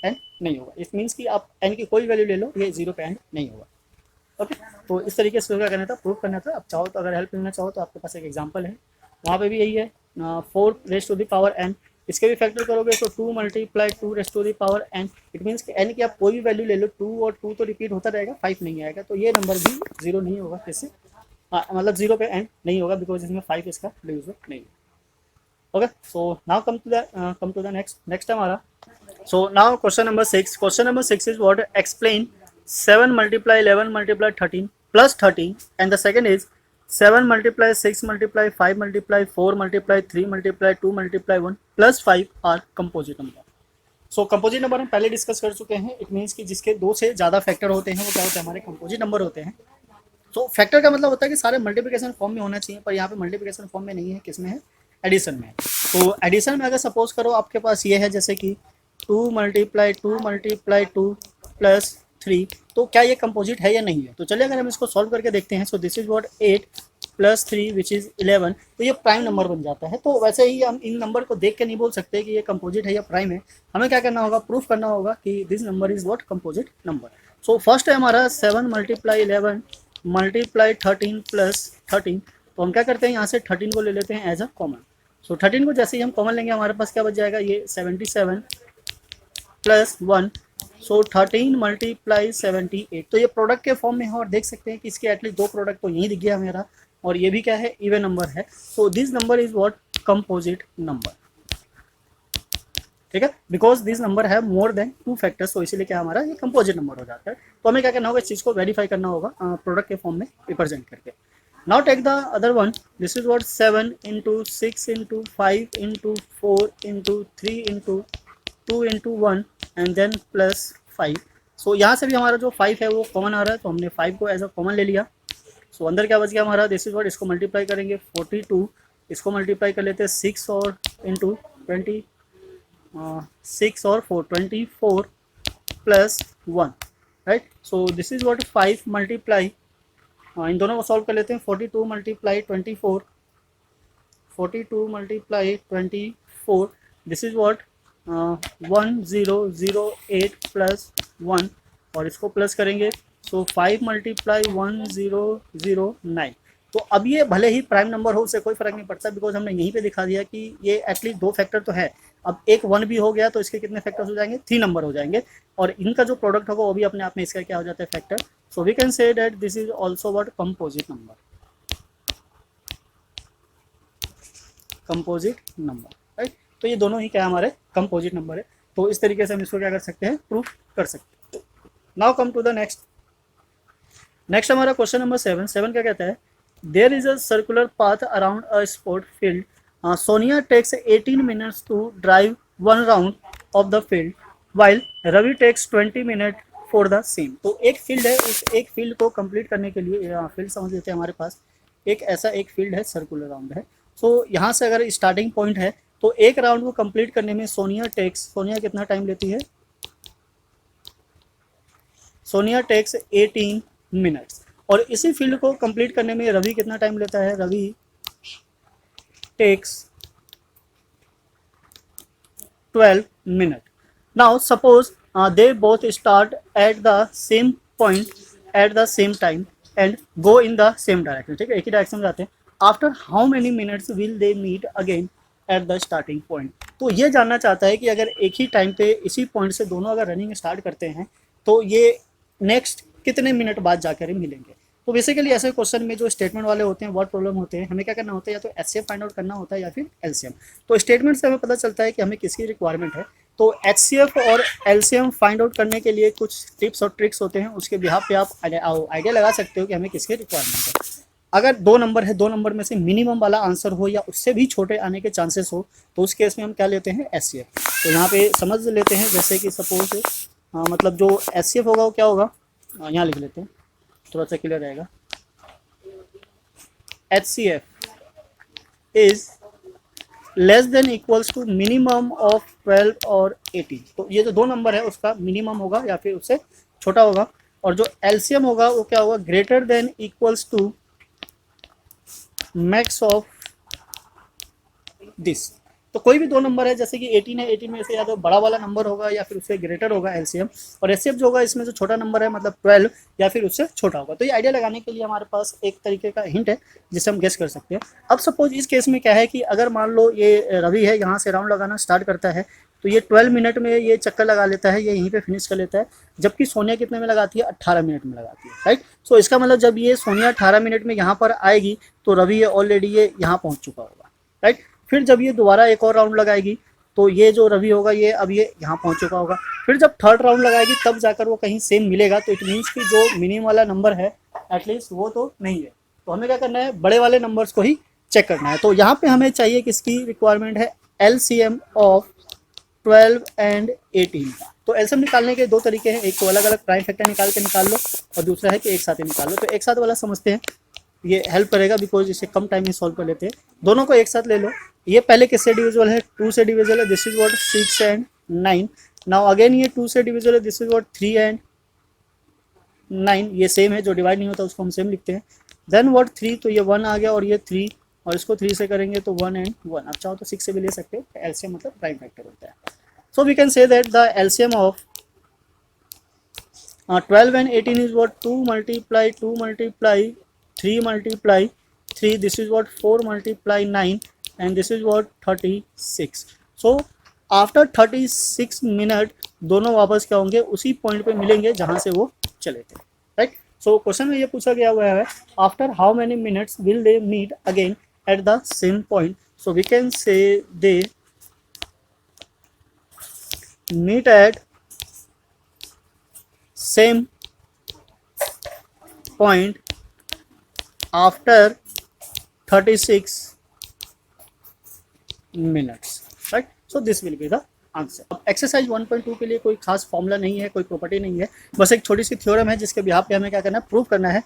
[SPEAKER 1] एंड नहीं होगा। इट मीन्स कि आप एन की कोई वैल्यू ले लो, ये 0 पे एंड नहीं होगा। ओके, तो इस तरीके से क्या करना था, प्रूव करना था। अब चाहो तो अगर हेल्प लेना चाहो तो आपके पास एक एग्जांपल है, वहाँ पे भी यही है 4 raised to the power n। इसके भी फैक्टर करोगे तो 2 × 2 raised to the power n। It means कि n की आप कोई भी वैल्यू ले लो, 2 और 2 तो रिपीट होता रहेगा, 5 नहीं आएगा, तो ये नंबर भी 0 नहीं होगा। कैसे, मतलब 0 पे एंड नहीं होगा, बिकॉज इसमें 5 इसका डिविजन नहीं है। Okay, so now come to the next हमारा। So now question number 6. Question number 6 is what? Explain 7 multiply 11 multiply 13 plus 13, and the second is 7 multiply 6 multiply 5 multiply 4 multiply 3 multiply 2 multiply 1 plus 5 are composite number. So composite number हम पहले discuss कर चुके हैं। It means कि जिसके दो से ज़्यादा फैक्टर होते हैं वो क्या होते हैं, हमारे कंपोजिट नंबर होते हैं। तो फैक्टर का मतलब होता है कि सारे मल्टीप्लिकेशन फॉर्म में होना चाहिए, पर यहाँ पे मल्टीप्लिकेशन फॉर्म में नहीं है, किस में है, एडिशन में। तो एडिशन में अगर सपोज करो आपके पास ये है जैसे कि 2 × 2 प्लस 3, तो क्या ये कंपोजिट है या नहीं है। तो चलिए अगर हम इसको सॉल्व करके देखते हैं। So this is what 8 plus 3 which is 11, तो ये प्राइम नंबर बन जाता है। तो वैसे ही हम इन नंबर को देख के नहीं बोल सकते कि ये कंपोजिट है या प्राइम है। हमें क्या करना होगा, प्रूफ करना होगा कि this number is what composite number. So first है हमारा 7 × 11 मल्टीप्लाई 13 प्लस 13। तो हम क्या करते हैं, यहाँ से 13 को ले लेते हैं एज अ कॉमन। सो 13 को जैसे ही हम कॉमन लेंगे हमारे पास क्या बच जाएगा, ये 77 प्लस 1। सो 13 × 78। तो ये प्रोडक्ट के फॉर्म में है और देख सकते हैं कि इसके एटलीस्ट दो प्रोडक्ट तो यहीं दिख गया मेरा, और ये भी क्या है, इवन नंबर है। So this number is what composite number. ठीक है, बिकॉज दिस नंबर है मोर देन 2 फैक्टर्स, तो इसीलिए क्या हमारा ये कंपोजिट नंबर हो जाता है। तो हमें क्या करना होगा, इस चीज़ को वेरीफाई करना होगा प्रोडक्ट के फॉर्म में रिप्रेजेंट करके। Now take the other one. This is what 7 × 6 × 5 × 4 × 3 × 2 × 1 and then plus 5। सो यहाँ से भी हमारा जो 5 है वो कॉमन आ रहा है, तो हमने 5 को एज अ कॉमन ले लिया। सो अंदर क्या बच गया हमारा, दिस इज व्हाट, इसको मल्टीप्लाई करेंगे 42, इसको मल्टीप्लाई कर लेते हैं 6 और इंटू 20, 6 और 4 24 plus 1, right. So this is what 5 multiply, इन दोनों को सॉल्व कर लेते हैं। 42 multiply 24, 42 multiply 24, this is what 1008 plus 1, और इसको प्लस करेंगे। So 5 multiply 1009। तो अब ये भले ही प्राइम नंबर हो, उससे कोई फर्क नहीं पड़ता, बिकॉज हमने यहीं पे दिखा दिया कि ये एटलीस्ट 2 फैक्टर तो है। अब एक 1 भी हो गया तो इसके कितने फैक्टर्स हो जाएंगे, 3 नंबर हो जाएंगे, और इनका जो प्रोडक्ट होगा वो भी अपने आप में इसका क्या हो जाता है, factor. So we can say that this is also what composite number, composite number, right. तो ये दोनों ही क्या हमारे कंपोजिट नंबर है। तो इस तरीके से हम इसको क्या कर सकते हैं, प्रूफ कर सकते हैं। Now come to the next हमारा क्वेश्चन नंबर 7 क्या कहता है, there is a circular path around a sport field, Sonia takes 18 minutes to drive 1 round of the field while Ravi takes 20 minute for the same. तो एक field है, उस एक field को कंप्लीट करने के लिए, फील्ड समझ लेते हैं, हमारे पास एक ऐसा एक फील्ड है, सर्कुलर राउंड है। सो यहाँ से अगर स्टार्टिंग पॉइंट है तो एक राउंड को कंप्लीट करने में सोनिया कितना टाइम लेती है, सोनिया टेक्स 18 मिनट्स। और इसी फील्ड को कंप्लीट करने में रवि कितना टाइम लेता है, Ravi takes 12 minute. Now suppose they both start at the same point at the same time and go in the same direction। ठीक है, एक ही डायरेक्शन में जाते हैं। After how many minutes will they meet again at the starting point. तो ये जानना चाहता है कि अगर एक ही टाइम पे इसी पॉइंट से दोनों अगर रनिंग स्टार्ट करते हैं तो ये नेक्स्ट कितने मिनट बाद जाकर मिलेंगे। तो बेसिकली ऐसे क्वेश्चन में जो स्टेटमेंट वाले होते हैं, वर्ड प्रॉब्लम होते हैं, हमें क्या करना होता है, या तो एचसीएफ फाइंड आउट करना होता है या फिर एलसीएम। तो स्टेटमेंट से हमें पता चलता है कि हमें किसकी रिक्वायरमेंट है। तो एचसीएफ और एलसीएम फाइंड आउट करने के लिए कुछ टिप्स और ट्रिक्स होते हैं, उसके बिहाफ पे आप आइडिया लगा सकते हो कि हमें किसकी रिक्वायरमेंट है। अगर 2 नंबर है, 2 नंबर में से मिनिमम वाला आंसर हो या उससे भी छोटे आने के चांसेस हो, तो उस केस में हम क्या लेते हैं, एचसीएफ। तो यहाँ पे समझ लेते हैं, जैसे कि सपोज मतलब जो एचसीएफ होगा वो क्या होगा, यहाँ लिख लेते हैं, थोड़ा सा क्लियर रहेगा। HCF is less than equals to minimum of 12 और 18। तो ये जो 2 नंबर है उसका मिनिमम होगा या फिर उससे छोटा होगा, और जो एलसीएम होगा वो क्या होगा, greater than equals to max of this. तो कोई भी दो नंबर है, जैसे कि 18 है, 18 में से या तो बड़ा वाला नंबर होगा या फिर उससे ग्रेटर होगा एलसीएम, और एचसीएफ जो होगा इसमें जो छोटा नंबर है मतलब 12 या फिर उससे छोटा होगा। तो ये आइडिया लगाने के लिए हमारे पास एक तरीके का हिंट है जिससे हम गेस कर सकते हैं। अब सपोज इस केस में क्या है कि अगर मान लो ये रवि है, यहाँ से राउंड लगाना स्टार्ट करता है, तो ये 12 मिनट में ये चक्कर लगा लेता है, ये यहीं पे फिनिश कर लेता है, जबकि सोनिया कितने में लगाती है, 18 मिनट में लगाती है, राइट। सो इसका मतलब जब ये सोनिया 18 मिनट में यहाँ पर आएगी तो रवि ये ऑलरेडी ये यहाँ पहुँच चुका होगा, राइट। फिर जब ये दोबारा एक और राउंड लगाएगी तो ये जो रवि होगा ये अब ये यहाँ पहुँच चुका होगा। फिर जब थर्ड राउंड लगाएगी तब जाकर वो कहीं सेम मिलेगा, तो इट मीन्स कि जो मिनिमम वाला नंबर है एटलीस्ट वो तो नहीं है। तो हमें क्या करना है, बड़े वाले नंबर्स को ही चेक करना है। तो यहाँ पे हमें चाहिए किसकी रिक्वायरमेंट है, एलसीएम ऑफ 12 एंड 18 का। तो एलसीएम निकालने के दो तरीके हैं, एक तो अलग अलग प्राइम फैक्टर निकाल के निकाल लो और दूसरा है कि एक साथ ही निकाल लो। तो एक साथ वाला समझते हैं, ये हेल्प करेगा बिकॉज इसे कम टाइम में सॉल्व कर लेते हैं। दोनों को एक साथ ले लो। ये पहले किससे डिविजिबल है, 2 से डिविजिबल है, this is what 6 and 9। Now again ये 2 से डिविजिबल है, दिस इज व्हाट 3 एंड 9। ये सेम है, जो डिवाइड नहीं होता उसको हम सेम लिखते हैं। देन व्हाट 3, तो ये 1 आ गया और ये 3, और इसको 3 से करेंगे तो 1 एंड 1। आप चाहो तो 6 से भी ले सकते हो, एलसीएम मतलब प्राइम फैक्टर होता है। So we can say that the LCM of 12 and 18 is what 2 multiply 2 multiply 3 multiply 3, this is what 4 multiply 9 and this is what 36. So after 36 minute दोनों वापस क्या होंगे, उसी पॉइंट पे मिलेंगे जहां से वो चले थे, राइट। सो क्वेश्चन में ये पूछा गया हुआ है, after how many minutes will they meet again at the same point. So we can say they meet at same point after 36 minutes, right? So this will be the answer. अब exercise 1.2 के लिए कोई खास formula नहीं है, कोई property नहीं है, बस एक छोटी सी थ्योरम है जिसके बिहाफ पे हमें क्या करना है, प्रूव करना है।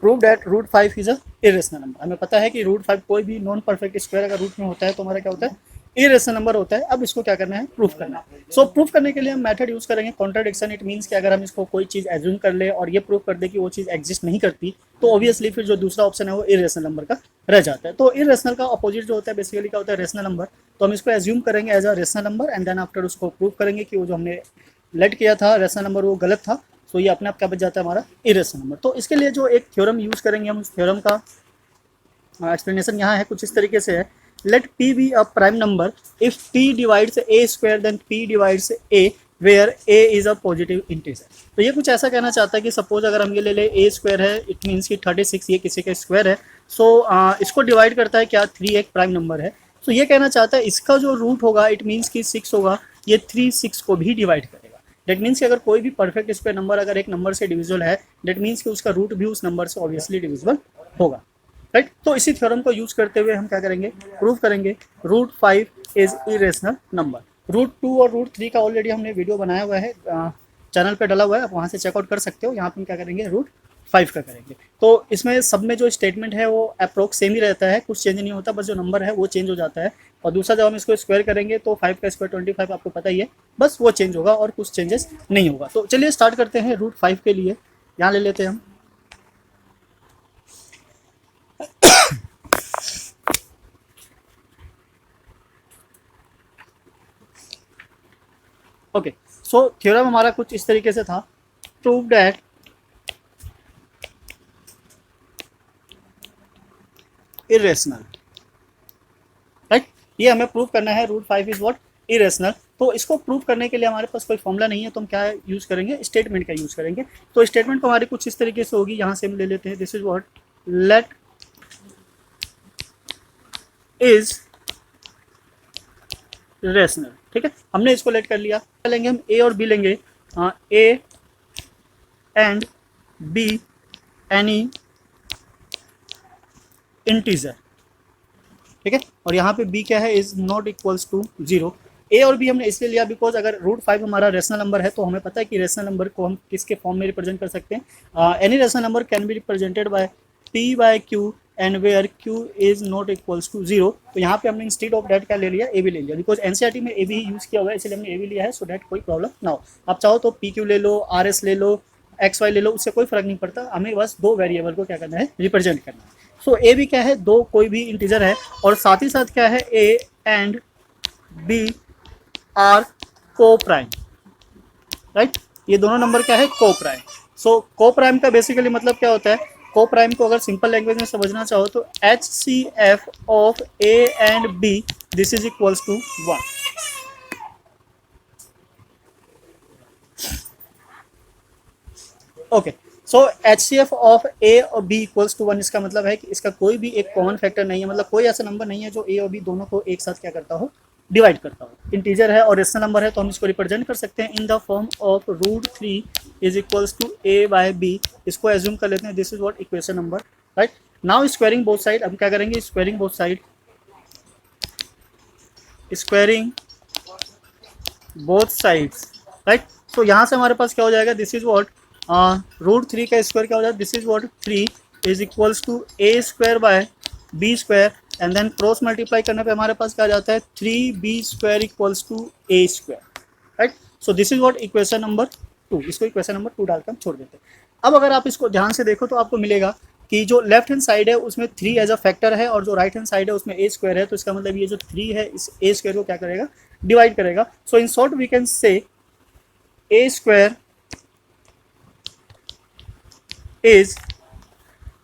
[SPEAKER 1] Prove that root 5 is a irrational number. हमें पता है कि रूट 5 कोई भी नॉन परफेक्ट स्क्वायर अगर रूट में होता है तो हमारा क्या होता है, इरेशनल नंबर होता है। अब इसको क्या करना है, प्रूफ करना है। सो प्रूफ करने के लिए हम मेथड यूज करेंगे कॉन्ट्राडिक्शन। इट मींस कि अगर हम इसको कोई चीज एज्यूम कर ले और ये प्रूफ कर दे कि वो चीज एग्जिस्ट नहीं करती, तो ऑब्वियसली फिर जो दूसरा ऑप्शन है वो इरेशनल नंबर का रह जाता है। तो इरेशनल का अपोजिट जो होता है बेसिकली क्या होता है, रेशनल नंबर। तो हम इसको एज्यूम करेंगे as a rational number and then after उसको प्रूव करेंगे कि वो जो हमने लेट किया था रेशनल नंबर वो गलत था। सो ये अपने आप क्या बच जाता है, हमारा इरेशनल नंबर। तो इसके लिए जो एक थ्योरम यूज करेंगे हम, उस थ्योरम का एक्सप्लेनेशन यहाँ है, कुछ इस तरीके से है। Let P be a prime number if P divides A square then P divides A where A is a positive integer। तो ये कुछ ऐसा कहना चाहता है कि सपोज अगर हम ये ले ले A स्क्वायर है, इट मीन्स कि 36 ये किसी का स्क्वायर है। सो इसको डिवाइड करता है क्या, 3 एक प्राइम नंबर है। तो ये कहना चाहता है इसका जो रूट होगा इट मीन्स कि 6 होगा, ये 3 6 को भी डिवाइड करेगा। डेट मीन्स कि अगर कोई भी परफेक्ट स्क्वायर नंबर अगर एक नंबर से डिविजिबल है, डेट मीन्स कि उसका रूट भी उस नंबर से ऑब्वियसली डिविजिबल होगा, राइट। तो इसी थ्योरम को यूज करते हुए हम क्या करेंगे, प्रूव करेंगे root 5 is irrational number. Root 2 और रूट 3 का ऑलरेडी हमने वीडियो बनाया हुआ है, चैनल पे डला हुआ है, आप वहाँ से चेकआउट कर सकते हो। यहाँ पे हम क्या करेंगे, रूट 5 का करेंगे। तो इसमें सब में जो स्टेटमेंट है वो अप्रोक्स सेम ही रहता है, कुछ चेंज नहीं होता, बस जो नंबर है वो चेंज हो जाता है। और दूसरा जब हम इसको स्क्वायर करेंगे तो 5 का स्क्वायर 25 आपको पता ही है, बस वो चेंज होगा और कुछ चेंजेस नहीं होगा। तो चलिए स्टार्ट करते हैं रूट 5 के लिए। यहाँ ले लेते हैं हम ओके। सो थ्योरम हमारा कुछ इस तरीके से था, प्रूव दैट इरेशनल, राइट। ये हमें प्रूव करना है, रूट 5 इज व्हाट, इरेशनल। तो इसको प्रूव करने के लिए हमारे पास कोई फॉर्मूला नहीं है, तो हम क्या यूज करेंगे, स्टेटमेंट का यूज करेंगे। तो स्टेटमेंट हमारी कुछ इस तरीके से होगी, यहाँ से हम ले लेते हैं, this is what, let is rational, ठीक है। हमने इसको लेट कर लिया, लेंगे हम ए और बी लेंगे, ए एंड बी एनी इंटीजर, ठीक है। और यहाँ पे बी क्या है, इज नॉट इक्वल्स टू 0। ए और बी हमने इसलिए लिया बिकॉज अगर रूट 5 हमारा रेशनल नंबर है तो हमें पता है कि रेशनल नंबर को हम किसके फॉर्म में रिप्रेजेंट कर सकते हैं, any rational number can be represented by p by q and where q is not equals to 0। तो यहाँ पे हमने इंस्टेड ऑफ डैट क्या ले लिया, ए बी ले लिया, बिकॉज एनसीईआरटी में ए बी यूज किया हुआ है इसलिए हमने ए बी लिया है, सो डैट कोई प्रॉब्लम ना हो। आप चाहो तो पी क्यू ले लो, आर एस ले लो, एक्स वाई ले लो, उससे कोई फर्क नहीं पड़ता, हमें बस दो वेरिएबल को क्या करना है, रिप्रेजेंट करना है। सो ए बी क्या है, दो कोई भी इंटीजर है, और साथ ही साथ क्या है, a and b are co-prime, right. ये दोनों नंबर क्या है, को प्राइम। सो को प्राइम का बेसिकली मतलब क्या होता है, को प्राइम को अगर सिंपल लैंग्वेज में समझना चाहो तो H C F of A and B this is equals to 1। Okay, so H C F of A और बी इक्वल्स टू 1 इसका मतलब है कि इसका कोई भी एक कॉमन फैक्टर नहीं है, मतलब कोई ऐसा नंबर नहीं है जो ए और बी दोनों को एक साथ क्या करता हो, डिवाइड करता हो। इंटीजर है और रेशनल नंबर है तो हम इसको रिप्रेजेंट कर सकते हैं in the form of √3 is equals to a by b. इसको एज्यूम कर लेते हैं, this is what equation number, right. Now squaring both side, हम क्या करेंगे, squaring both side, squaring both sides, right. तो यहाँ से हमारे पास क्या हो जाएगा, दिस इज व्हाट √3 का स्क्वायर क्या हो जाएगा, this is what 3 is equals to a square by b square and then cross multiply करने पे हमारे पास क्या आ जाता है, 3b square equals to a square, right. So this is what equation number 2। इसको इक्वेशन नंबर 2 डालकर हम छोड़ देते हैं। अब अगर आप इसको ध्यान से देखो तो आपको मिलेगा कि जो लेफ्ट हैंड साइड है उसमें 3 एज अ फैक्टर है और जो राइट हैंड साइड है उसमें ए स्क्वायर है, तो इसका मतलब ये जो 3 है इस ए स्क्वायर को क्या करेगा, डिवाइड करेगा। So in short we can say A square is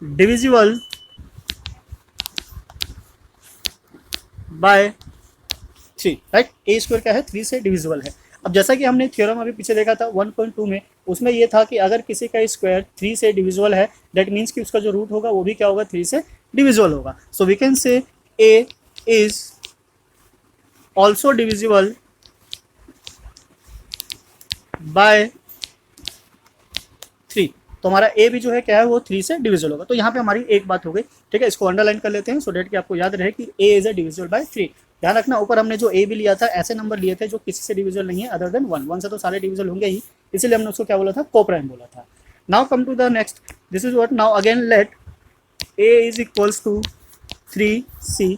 [SPEAKER 1] divisible by 3, right. A square क्या है, 3 से डिविजिबल है। अब जैसा कि हमने थ्योरम अभी पीछे देखा था 1.2 में, उसमें ये था कि अगर किसी का स्क्वायर 3 से डिविजिबल है दैट मीन्स कि उसका जो रूट होगा वो भी क्या होगा, 3 से डिविजिबल होगा। So we can say a is also divisible by 3। तो हमारा ए भी जो है क्या है, वो 3 से डिविजिबल होगा। तो यहाँ पे हमारी एक बात हो गई, ठीक है। इसको अंडरलाइन कर लेते हैं सो डेट कि आपको याद रहे कि ए इज अ डिविजिबल बाय 3। ध्यान रखना, ऊपर हमने जो ए भी लिया था ऐसे नंबर लिए थे जो किसी से डिविजिबल नहीं है अदर देन 1 से तो सारे डिविजिबल होंगे ही, इसीलिए हमने उसको क्या बोला था, को प्राइम बोला था। Now come to the next, this is what, now again let a is equals to 3c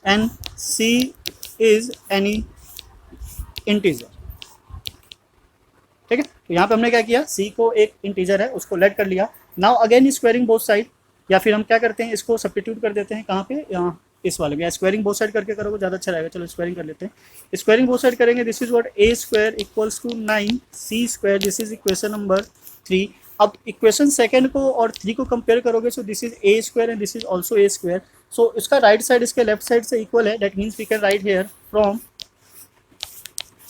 [SPEAKER 1] and c is any integer, ठीक है। तो यहाँ पे हमने क्या किया, c को एक इंटीजर है उसको लेट कर लिया। Now again squaring both side, या फिर हम क्या करते हैं, इसको सब्स्टिट्यूट कर देते हैं कहाँ पे, यहाँ इस वाले में, या स्क्वायरिंग बोथ साइड करके करोगे ज़्यादा अच्छा रहेगा। चलो स्क्वायरिंग कर लेते हैं, स्क्वायरिंग बोथ साइड करेंगे, this is what a square equals to 9c square, this is equation number 3। अब इक्वेशन सेकंड को और 3 को कंपेयर करोगे so this is A square and this is also A square. So इसका right side इसके left side से equal है, that means we can write here from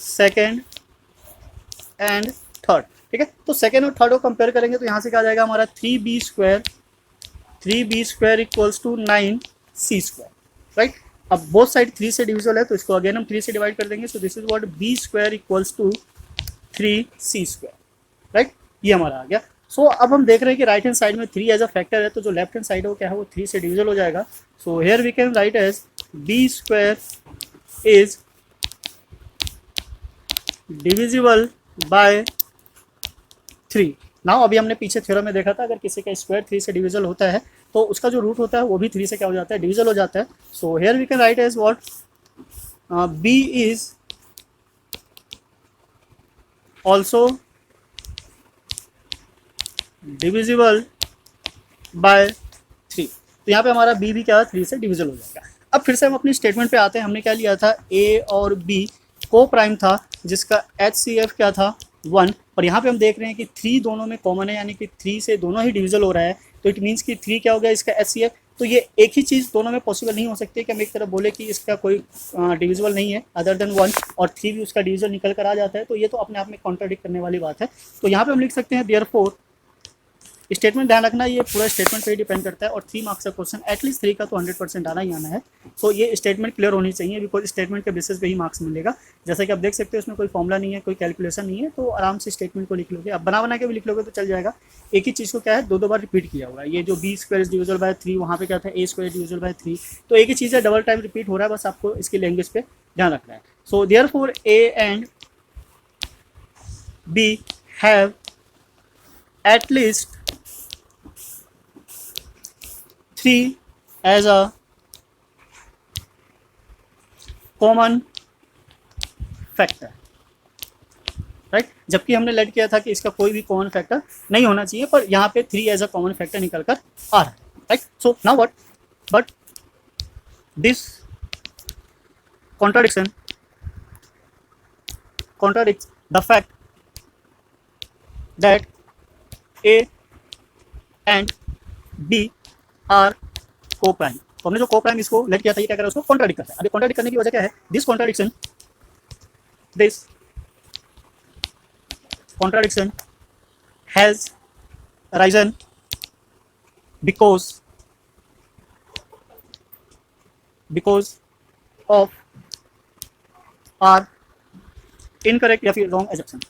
[SPEAKER 1] second and third, ठीक है। तो सेकेंड और थर्ड को कंपेयर करेंगे तो यहाँ से क्या आ जाएगा हमारा 3b square equals to 9c square, right. अब बोथ साइड 3 से डिविजिबल है तो इसको अगेन हम 3 से डिवाइड कर देंगे। So this is what b square equals to 3c square, right. ये हमारा आ गया। सो अब हम देख रहे हैं कि राइट हैंड साइड में 3 एज अ फैक्टर है, तो जो लेफ्ट हैंड साइड है वो क्या है, वो 3 से डिविजिबल हो जाएगा। So here we can write as b square is divisible by 3। Now अभी हमने पीछे थ्योरम में देखा था अगर किसी का स्क्वायर 3 से डिविजिबल होता है तो उसका जो रूट होता है वो भी 3 से क्या हो जाता है, डिविजिबल हो जाता है। So here we can write as what, b is also divisible by 3। तो यहाँ पे हमारा b भी क्या है, 3 से डिविजिबल हो जाएगा। अब फिर से हम अपनी स्टेटमेंट पे आते हैं। हमने क्या लिया था, a और b को प्राइम था जिसका HCF क्या था, 1। और यहाँ पे हम देख रहे हैं कि 3 दोनों में कॉमन है, यानी कि 3 से दोनों ही डिविजिबल हो रहा है। तो इट मीन्स कि 3 क्या हो गया इसका HCF। तो ये एक ही चीज़ दोनों में पॉसिबल नहीं हो सकती कि हम एक तरफ बोले कि इसका कोई डिविजिबल नहीं है अदर देन 1 और 3 भी उसका डिविजिबल निकल कर आ जाता है। तो ये तो अपने आप में कॉन्ट्राडिक्ट करने वाली बात है। तो यहाँ पे हम लिख सकते हैं देयरफॉर, स्टेटमेंट ध्यान रखना ये पूरा स्टेटमेंट पे ही डिपेंड करता है और 3 मार्क्स का क्वेश्चन, एटलीस्ट 3 का तो 100% आना ही आना है। सो ये स्टेटमेंट क्लियर होनी चाहिए, बिकॉज स्टेटमेंट के बेसिस पे ही मार्क्स मिलेगा। जैसा कि आप देख सकते हो इसमें कोई फॉर्मुला नहीं है, कोई कैलकुलेशन नहीं है, तो आराम से स्टेटमेंट को लिख लोगे। अब बना के भी लिख लोगे तो चल जाएगा। एक ही चीज़ को क्या है, दो बार रिपीट किया होगा। ये जो b स्क्वायर डिविजिबल बाय 3, वहाँ पे क्या था, a स्क्वायर डिविजिबल बाय 3। तो एक ही चीज़ है, डबल टाइम रिपीट हो रहा है, बस आपको इसकी लैंग्वेज पे ध्यान रखना है। So therefore a and b have at least 3 as a common factor, right. जबकि हमने लेट किया था कि इसका कोई भी कॉमन फैक्टर नहीं होना चाहिए, पर यहाँ पे 3 एज अ कॉमन फैक्टर निकल कर आ रहा है, right. So now what, but this contradiction contradicts the fact that A and B are co-prime। तो हमने जो co-prime इसको लेट किया था, ये क्या कर रहा है, उसको कॉन्ट्राडिक्ट करता है। अभी कॉन्ट्राडिक्ट करने की वजह क्या है, this contradiction has arisen because of our incorrect या फिर wrong assumption,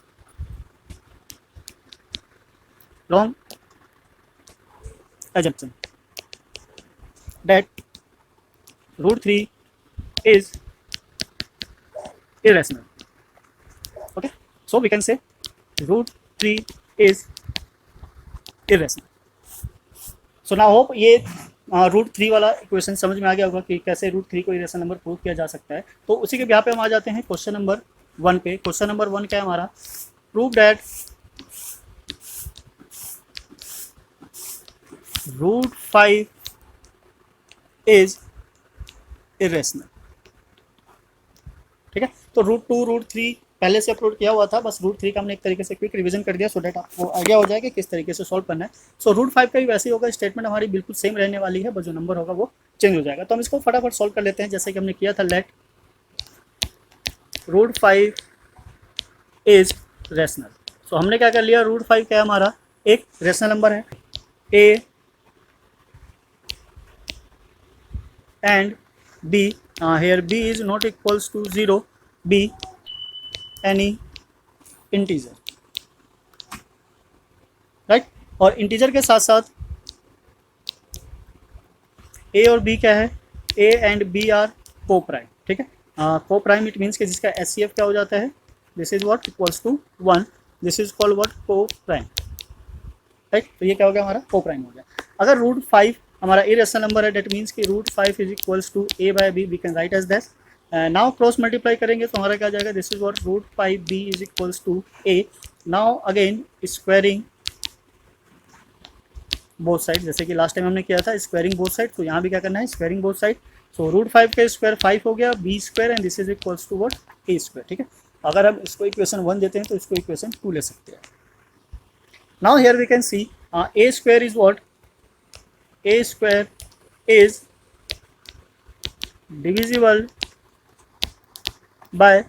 [SPEAKER 1] that root 3 is irrational। okay, so we can say root 3 is irrational। so now hope ये रूट 3 वाला इक्वेशन समझ में आ गया होगा कि कैसे रूट 3 को इरेशनल नंबर प्रूव किया जा सकता है। तो उसी के यहाँ पे हम आ जाते हैं क्वेश्चन नंबर 1 पे। क्वेश्चन नंबर 1 क्या है हमारा, prove that root 5 is irrational. ठीक है, तो रूट 2 रूट 3 पहले से अपलोड किया हुआ था, बस रूट 3 का हमने एक तरीके से क्विक रिवीजन कर दिया सो डेट आपको आइडिया हो जाएगा किस तरीके से सॉल्व करना है। सो रूट 5 का भी वैसे ही होगा, स्टेटमेंट हमारी बिल्कुल सेम रहने वाली है, बस जो नंबर होगा वो चेंज हो जाएगा। तो हम इसको फटाफट सॉल्व कर लेते हैं जैसे कि हमने किया था। Let root 5 is rational. So हमने क्या कर लिया, रूट 5 क्या है हमारा, एक रेशनल नंबर है। A and b, here b is not equals to 0, b any integer, right. और इंटीजर के साथ साथ ए और बी क्या है, a and b are co-prime. ठीक है, को प्राइम इट मीन्स कि जिसका एचसीएफ क्या हो जाता है, this is what equals to 1, this is called what, co-prime, right. तो ये क्या हो गया हमारा, को प्राइम हो गया। अगर रूट 5 हमारा इरेशनल नंबर है, डेट मीन्स कि root 5 is equals to a by b, we can write as that. Now cross multiply करेंगे तो हमारा क्या जाएगा, this is what root 5 b is equals to a. Now again squaring both side, जैसे कि last time हमने किया था स्क्वायरिंग बोथ साइड, तो यहाँ भी क्या करना है, squaring both side. So root 5 का स्क्वायर 5 हो गया, b square and this is equals to what, a square. ठीक है, अगर हम इसको इक्वेशन 1 देते हैं तो इसको इक्वेशन 2 ले सकते हैं। Now here we can see a square is what, a square is divisible by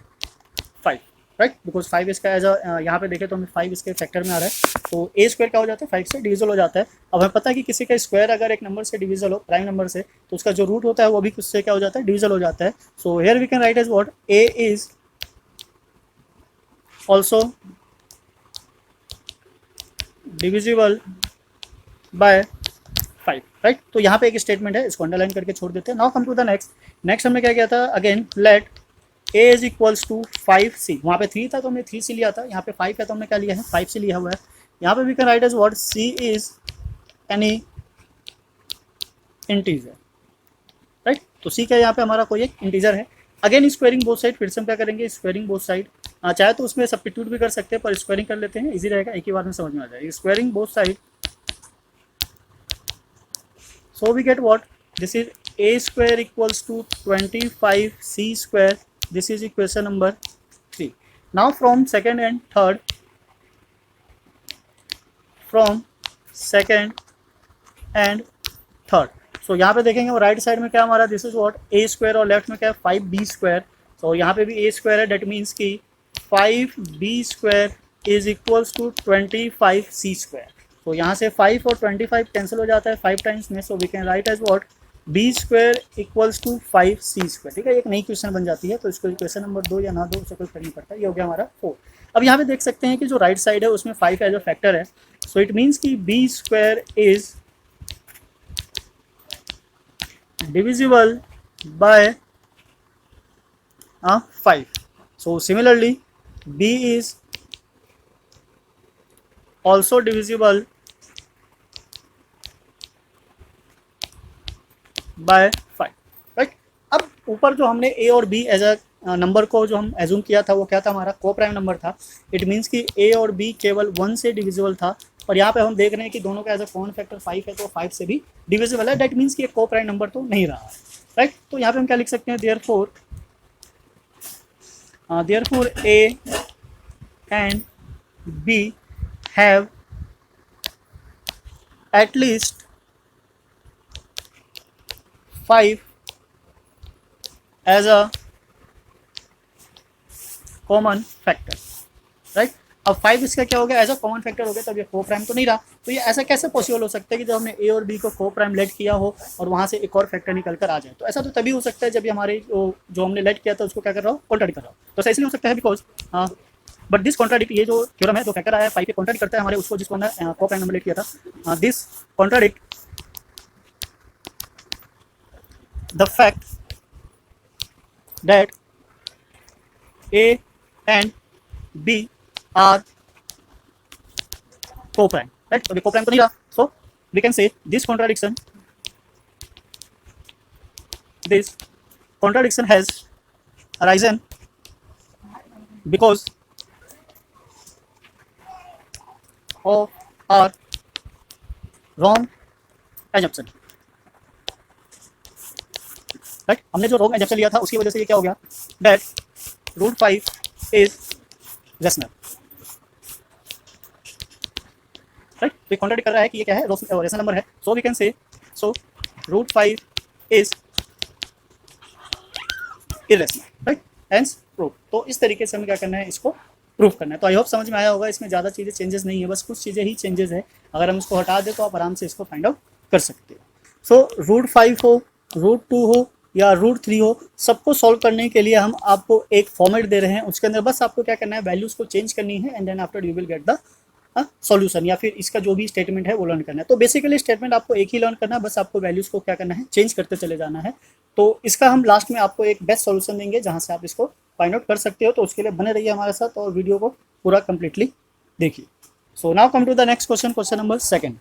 [SPEAKER 1] 5, right, because 5 इसका एज अ, यहाँ पे देखें तो हमें 5 इसके फैक्टर में आ रहा है, तो ए स्क्वायर क्या हो जाता है, 5 से डिविजल हो जाता है। अब हमें पता है कि किसी का स्क्वायर अगर एक नंबर से डिविजल हो, प्राइम नंबर से, तो उसका जो रूट होता है वो भी उससे क्या हो जाता है, डिविजल हो जाता है। So here we can write as what, a is also divisible by 5, right. तो यहाँ पे एक स्टेटमेंट है, इसको अंडरलाइन करके छोड़ देते हैं। Now come to the next हमने क्या किया था, again let a is equals to 5c। वहाँ पे 3 था तो हमने 3c लिया था, यहाँ पे 5 है तो हमने क्या लिया है, 5c लिया हुआ है। यहाँ पे we can write as what, c is any integer, right. तो c क्या है, यहाँ पे हमारा कोई एक इंटीजर है। अगेन स्क्वायरिंग बोथ साइड, फिर से हम क्या करेंगे, स्क्वायरिंग बोथ साइड। चाहे तो उसमें सब्स्टिट्यूट भी कर सकते हैं, पर स्क्वायरिंग कर लेते हैं, इजी रहेगा, एक ही बार में समझ में आ जाएगा। Squaring both side, so we get what, this is a square equals to 25c square, this is equation number 3। now from second and third so यहाँ पे देखेंगे राइट साइड में क्या हमारा, this is what, a square, और left में क्या है 5b स्क्वायर। तो यहाँ पे भी a स्क्वायर है, डेट मीन्स कि 5b square is equals to 25c square. तो यहाँ से 5 और 25 कैंसिल हो जाता है 5 टाइम्स में, so we can write as what, b square equals to 5c square. ठीक है, एक नई क्वेश्चन बन जाती है, तो इसको क्वेश्चन नंबर 2 या ना 2 उसे कोई फर्क नहीं पड़ता। ये हो गया हमारा 4। अब यहाँ पे देख सकते हैं कि जो राइट साइड है उसमें 5 एज अ फैक्टर है, सो इट मीन्स कि b square is divisible by 5। So similarly b is also divisible by 5, right. अब ऊपर जो हमने ए और बी एज अ नंबर को जो हम एज्यूम किया था वो क्या था, हमारा को प्राइम नंबर था। इट मीन्स कि ए और बी केवल 1 से डिविजिबल था, और यहाँ पे हम देख रहे हैं कि दोनों का एज अ कॉमन फैक्टर 5 है, तो 5 से भी डिविजिबल है। डेट मीन्स कि एक को प्राइम नंबर तो नहीं रहा है, राइट। तो यहाँ पे हम क्या लिख सकते हैं, therefore A and B have at least 5 as a common factor, right. अब 5 इसका क्या हो गया, एज अ कॉमन फैक्टर हो गया, तब ये को प्राइम तो नहीं रहा। तो ये ऐसा कैसे पॉसिबल हो सकता है कि जब हमने ए और बी को को प्राइम लेट किया हो और वहाँ से एक और फैक्टर निकल कर आ जाए। तो ऐसा तो तभी हो सकता है जब ये हमारे जो हमने लेट किया था उसको क्या कर रहा हो, कॉन्ट्राडिक्ट कर रहा हो। तो ऐसा इसलिए हो सकता है बिकॉज बट दिस कॉन्ट्राडिक्ट, ये जो थ्योरम है, जो फैक्टर आया है 5 पे कॉन्ट्राडिक्ट करता है हमारे उसको जिसको हमने को प्राइम नंबर लेट किया था। This contradict the fact that a and b are co-prime, right? तो co-prime तो नहीं रहा, so we can say this contradiction has arisen because of our wrong assumption, right? हमने जो wrong assumption लिया था उसकी वजह से ये क्या हो गया, that root 5 is rational, right. तो कॉन्ट्राडिक्ट कर रहा है कि ये क्या है, रेशनल नंबर है। So we can say so root 5 is irrational, right, hence proof. तो इस तरीके से हमें क्या करना है, इसको प्रूफ करना है। तो आई होप समझ में आया होगा। इसमें ज़्यादा चीज़ें चेंजेस नहीं है, बस कुछ चीज़ें ही चेंजेस है। अगर हम इसको हटा दें तो आप आराम से इसको फाइंड आउट कर सकते हो। सो रूट 5 हो, रूट 2 हो या रूट 3 हो, सबको सॉल्व करने के लिए हम आपको एक फॉर्मेट दे रहे हैं। उसके अंदर बस आपको क्या करना है, वैल्यूज़ को चेंज करनी है and then after you will get the solution, या फिर इसका जो भी स्टेटमेंट है वो लर्न करना है। तो बेसिकली स्टेटमेंट आपको एक ही लर्न करना है, बस आपको वैल्यूज़ को क्या करना है, चेंज करते चले जाना है। तो इसका हम लास्ट में आपको एक बेस्ट सॉल्यूशन देंगे जहाँ से आप इसको फाइंड आउट कर सकते हो। तो उसके लिए बने रहिए हमारे साथ और वीडियो को पूरा कंप्लीटली देखिए। So now come to the next question, question number second.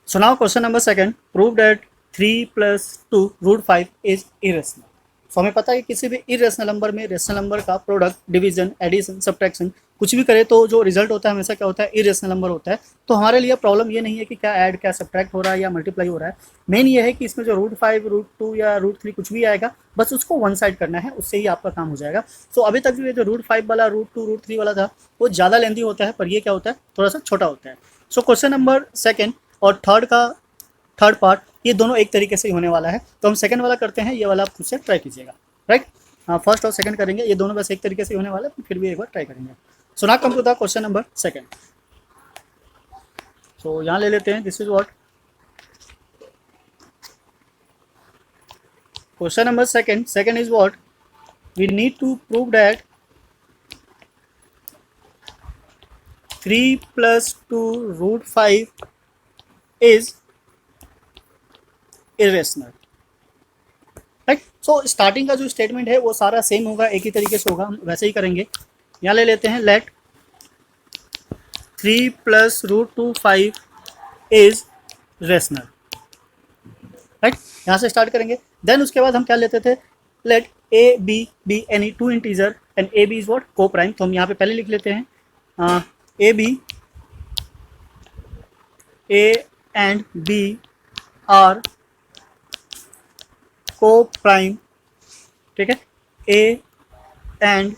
[SPEAKER 1] So now question number second, prove that 3 + 2 root 5 is irrational. So हमें पता है कि किसी भी इरेशनल नंबर में रेशनल नंबर का प्रोडक्ट, डिवीजन, एडिशन, सब्ट्रैक्शन कुछ भी करे तो जो रिजल्ट होता है हमेशा क्या होता है, इरेशनल नंबर होता है। तो हमारे लिए प्रॉब्लम ये नहीं है कि क्या ऐड, क्या सब्ट्रैक्ट हो रहा है या मल्टीप्लाई हो रहा है। मेन ये है कि इसमें जो रूट 5, रूट 2 या रूट 3 कुछ भी आएगा, बस उसको वन साइड करना है, उससे ही आपका काम हो जाएगा। सो अभी तक जो ये जो रूट 5 वाला, रूट 2, रूट 3 वाला था वो ज़्यादा लेंथी होता है, पर ये क्या होता है, थोड़ा सा छोटा होता है। सो क्वेश्चन नंबर सेकेंड और थर्ड पार्ट ये दोनों एक तरीके से ही होने वाला है। तो हम सेकंड वाला करते हैं, ये वाला आप खुद से ट्राई कीजिएगा, राइट। फर्स्ट और सेकंड करेंगे, ये दोनों बस एक तरीके से होने वाला है, फिर भी एक बार ट्राई करेंगे। So now come to the question number second. So यहाँ ले लेते हैं, this is what question number second is what we need to prove that 3 + 2 root 5 is irrational, right. So starting का जो स्टेटमेंट है वो सारा सेम होगा, एक ही तरीके से होगा, हम वैसे ही करेंगे। यहाँ ले लेते हैं, let 3 + root 2 5 is rational, right. यहाँ से स्टार्ट करेंगे। देन उसके बाद हम क्या लेते थे, let a b b any two integer and a B is what, co-prime. तो हम यहाँ पे पहले लिख लेते हैं a b, a and b are co-prime, ठीक है। A and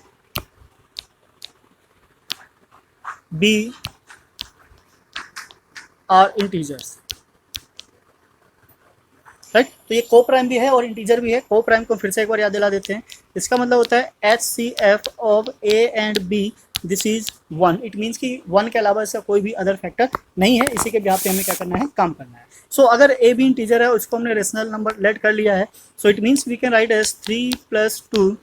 [SPEAKER 1] b are integers, right. तो ये को प्राइम भी है और इंटीजर भी है। को प्राइम को फिर से एक बार याद दिला देते हैं। इसका मतलब होता है HCF of A and B this is 1। It means कि 1 के अलावा इसका कोई भी अदर फैक्टर नहीं है। इसी के बिहाफ पे हमें क्या करना है, काम करना है। सो अगर ए बी इंटीजर है, उसको हमने रेशनल नंबर लेट कर लिया है। So it means we can write as 3 + 2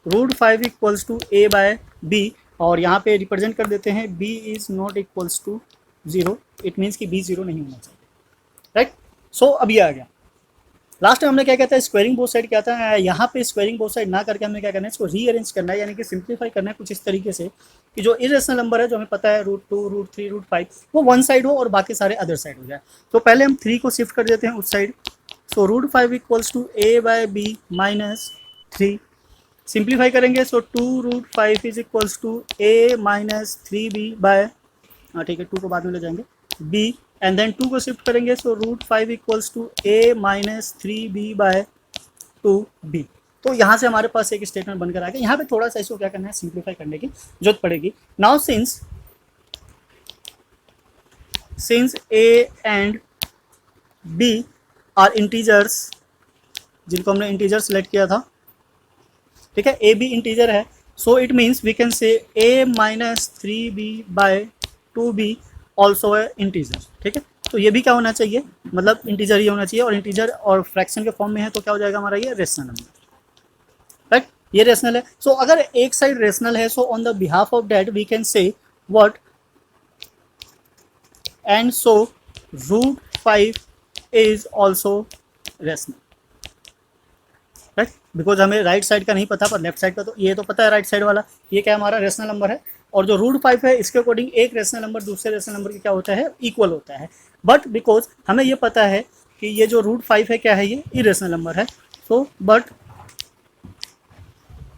[SPEAKER 1] root 5 equals to a by b, और यहाँ पे रिप्रेजेंट कर देते हैं b is not equals to 0। It means कि b 0 नहीं होना चाहिए, राइट। सो अब ये आ गया। लास्ट टाइम हमने क्या कहता है, स्क्वायरिंग बोथ साइड क्या था। यहाँ पे स्क्वायरिंग बोथ साइड ना करके हमें क्या करना है, इसको रीअरेंज करना है, यानी कि सिंप्लीफाई करना है कुछ इस तरीके से कि जो इरेशनल नंबर है, जो हमें पता है रूट 2, रूट 3, रूट 5, वो वन साइड हो और बाकी सारे अदर साइड हो जाए। तो पहले हम 3 को शिफ्ट कर देते हैं उस side. So root 5 equals to a by b minus 3। Simplify करेंगे, so 2 root 5 is equals to a minus 3b by, ठीक है 2 को बाद में ले जाएंगे, b एंड देन 2 को शिफ्ट करेंगे। So root 5 equals to a minus 3b by 2b, तो यहाँ से हमारे पास एक स्टेटमेंट बनकर आ गया। यहाँ पे थोड़ा सा इसको क्या करना है, सिंप्लीफाई करने की जरूरत पड़ेगी। Now since a and b are integers, जिनको हमने इंटीजर सेलेक्ट किया था, ठीक है, ए बी इंटीजर है, so it means we can say a minus 3b by 2b also है इंटीजर, ठीक है। तो ये भी क्या होना चाहिए, मतलब इंटीजर ही होना चाहिए, और इंटीजर और फ्रैक्शन के फॉर्म में है तो क्या हो जाएगा हमारा ये रेशनल नंबर, राइट, ये रेशनल है। सो अगर एक साइड रेशनल है, so on the behalf of that we can say what, and so √5 is also rational, right, because हमें राइट साइड का नहीं पता पर लेफ्ट साइड का तो ये तो पता है, राइट साइड वाला ये क्या हमारा रेशनल नंबर है, और जो √5 है इसके अकॉर्डिंग एक रेशनल नंबर दूसरे रेशनल नंबर के क्या होता है, इक्वल होता है। बट बिकॉज हमें ये पता है कि ये जो √5 है क्या है, ये इरेशनल नंबर है, so but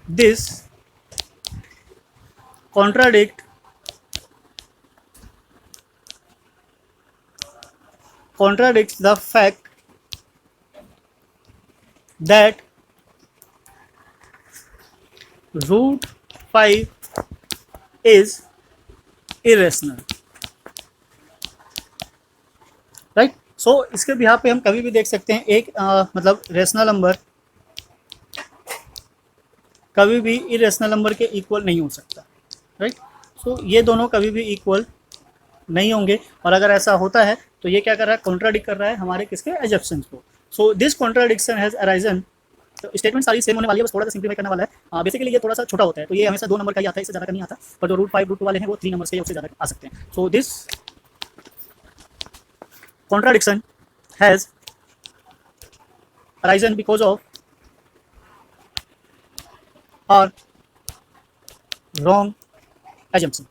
[SPEAKER 1] this contradicts the fact that √5 is irrational, right. So इसके बिहाफ पे हम कभी भी देख सकते हैं एक मतलब रेशनल नंबर कभी भी इरेशनल नंबर के इक्वल नहीं हो सकता, राइट। सो ये दोनों कभी भी इक्वल नहीं होंगे, और अगर ऐसा होता है तो ये क्या कर रहा है, कॉन्ट्राडिक्ट कर रहा है हमारे किसके एजप्शंस को। सो दिस कॉन्ट्राडिक्शन हैज अराइजन, तो स्टेटमेंट सारी सेम होने वाली है, बस थोड़ा सा सिंप्लीफाई करने वाला है। बेसिकली ये थोड़ा सा छोटा होता है, तो ये हमेशा 2 नंबर का ही आता है, इससे ज़्यादा का नहीं आता, पर जो √5 √2 वाले हैं वो 3 नंबर से उससे ज़्यादा आ सकते हैं। So this contradiction has arisen because of our wrong assumption,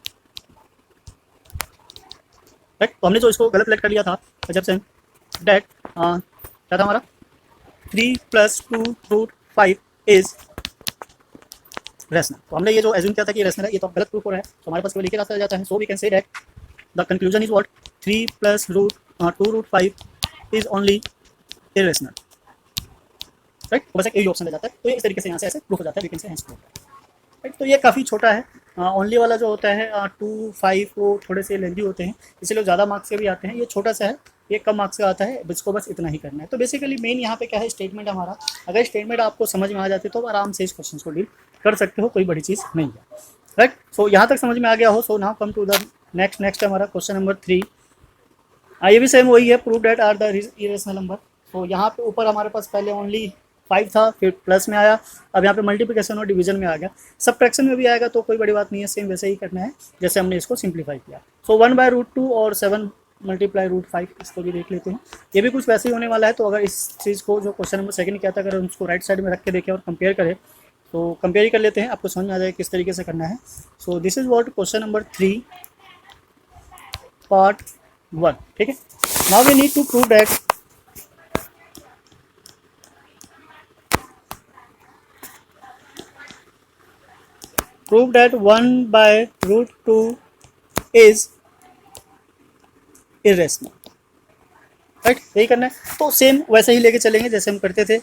[SPEAKER 1] right. तो हमने जो इसको गलत लेट कर लिया था एजम्पशन डेट क्या था हमारा, 3 + 2 √5 इज रेशनल। तो हमने ये जो एज्यूम किया था कि रेशनल है, ये तो गलत प्रूफ हो रहा है, तो हमारे पास केवल एक रास्ता आ जाता है। So we can say that the conclusion is what, 3 + 2 √5 is only irrational, right. तो बस एक यही ऑप्शन रह जाता है, तो ये इस तरीके से यहाँ से ऐसे प्रूफ हो जाता है, we can say hence proof, right. तो ये काफ़ी छोटा है, ओनली वाला जो होता है 2 5 वो थोड़े से लेंदी होते हैं, इसलिए ज़्यादा मार्क्स के भी आते हैं। ये छोटा सा है, ये कम मार्क्स का आता है, इसको बस इतना ही करना है। तो बेसिकली मेन यहाँ पे क्या है, स्टेटमेंट हमारा, अगर स्टेटमेंट आपको समझ में आ जाती है तो आराम से इस क्वेश्चन को डील कर सकते हो, कोई बड़ी चीज़ नहीं है, राइट। सो यहाँ तक समझ में आ गया हो। So now come to the next हमारा क्वेश्चन नंबर 3। ये भी सेम वही है, prove that are the irrational number. तो यहाँ पे ऊपर हमारे पास पहले ओनली 5 था, फिर प्लस में आया, अब यहाँ पे मल्टीप्लिकेशन और डिवीजन में आ गया, सबट्रैक्शन में भी आएगा तो कोई बड़ी बात नहीं है, सेम वैसे ही करना है जैसे हमने इसको सिंप्लीफाई किया। सो 1/√2 और 7 × √5 इसको भी देख लेते हैं, ये भी कुछ वैसे ही होने वाला है। तो अगर इस चीज़ को जो क्वेश्चन नंबर 2 किया था, अगर हम उसको राइट साइड में रख के देखें और कंपेयर करें, तो कंपेयर ही कर लेते हैं, आपको समझ में आ जाएगा किस तरीके से करना है। So this is what question number 3 part 1, ठीक है। Now we need to prove that prove that 1/√2 is irrational, right, यही करना है। तो सेम वैसे ही लेके चलेंगे जैसे हम करते थे,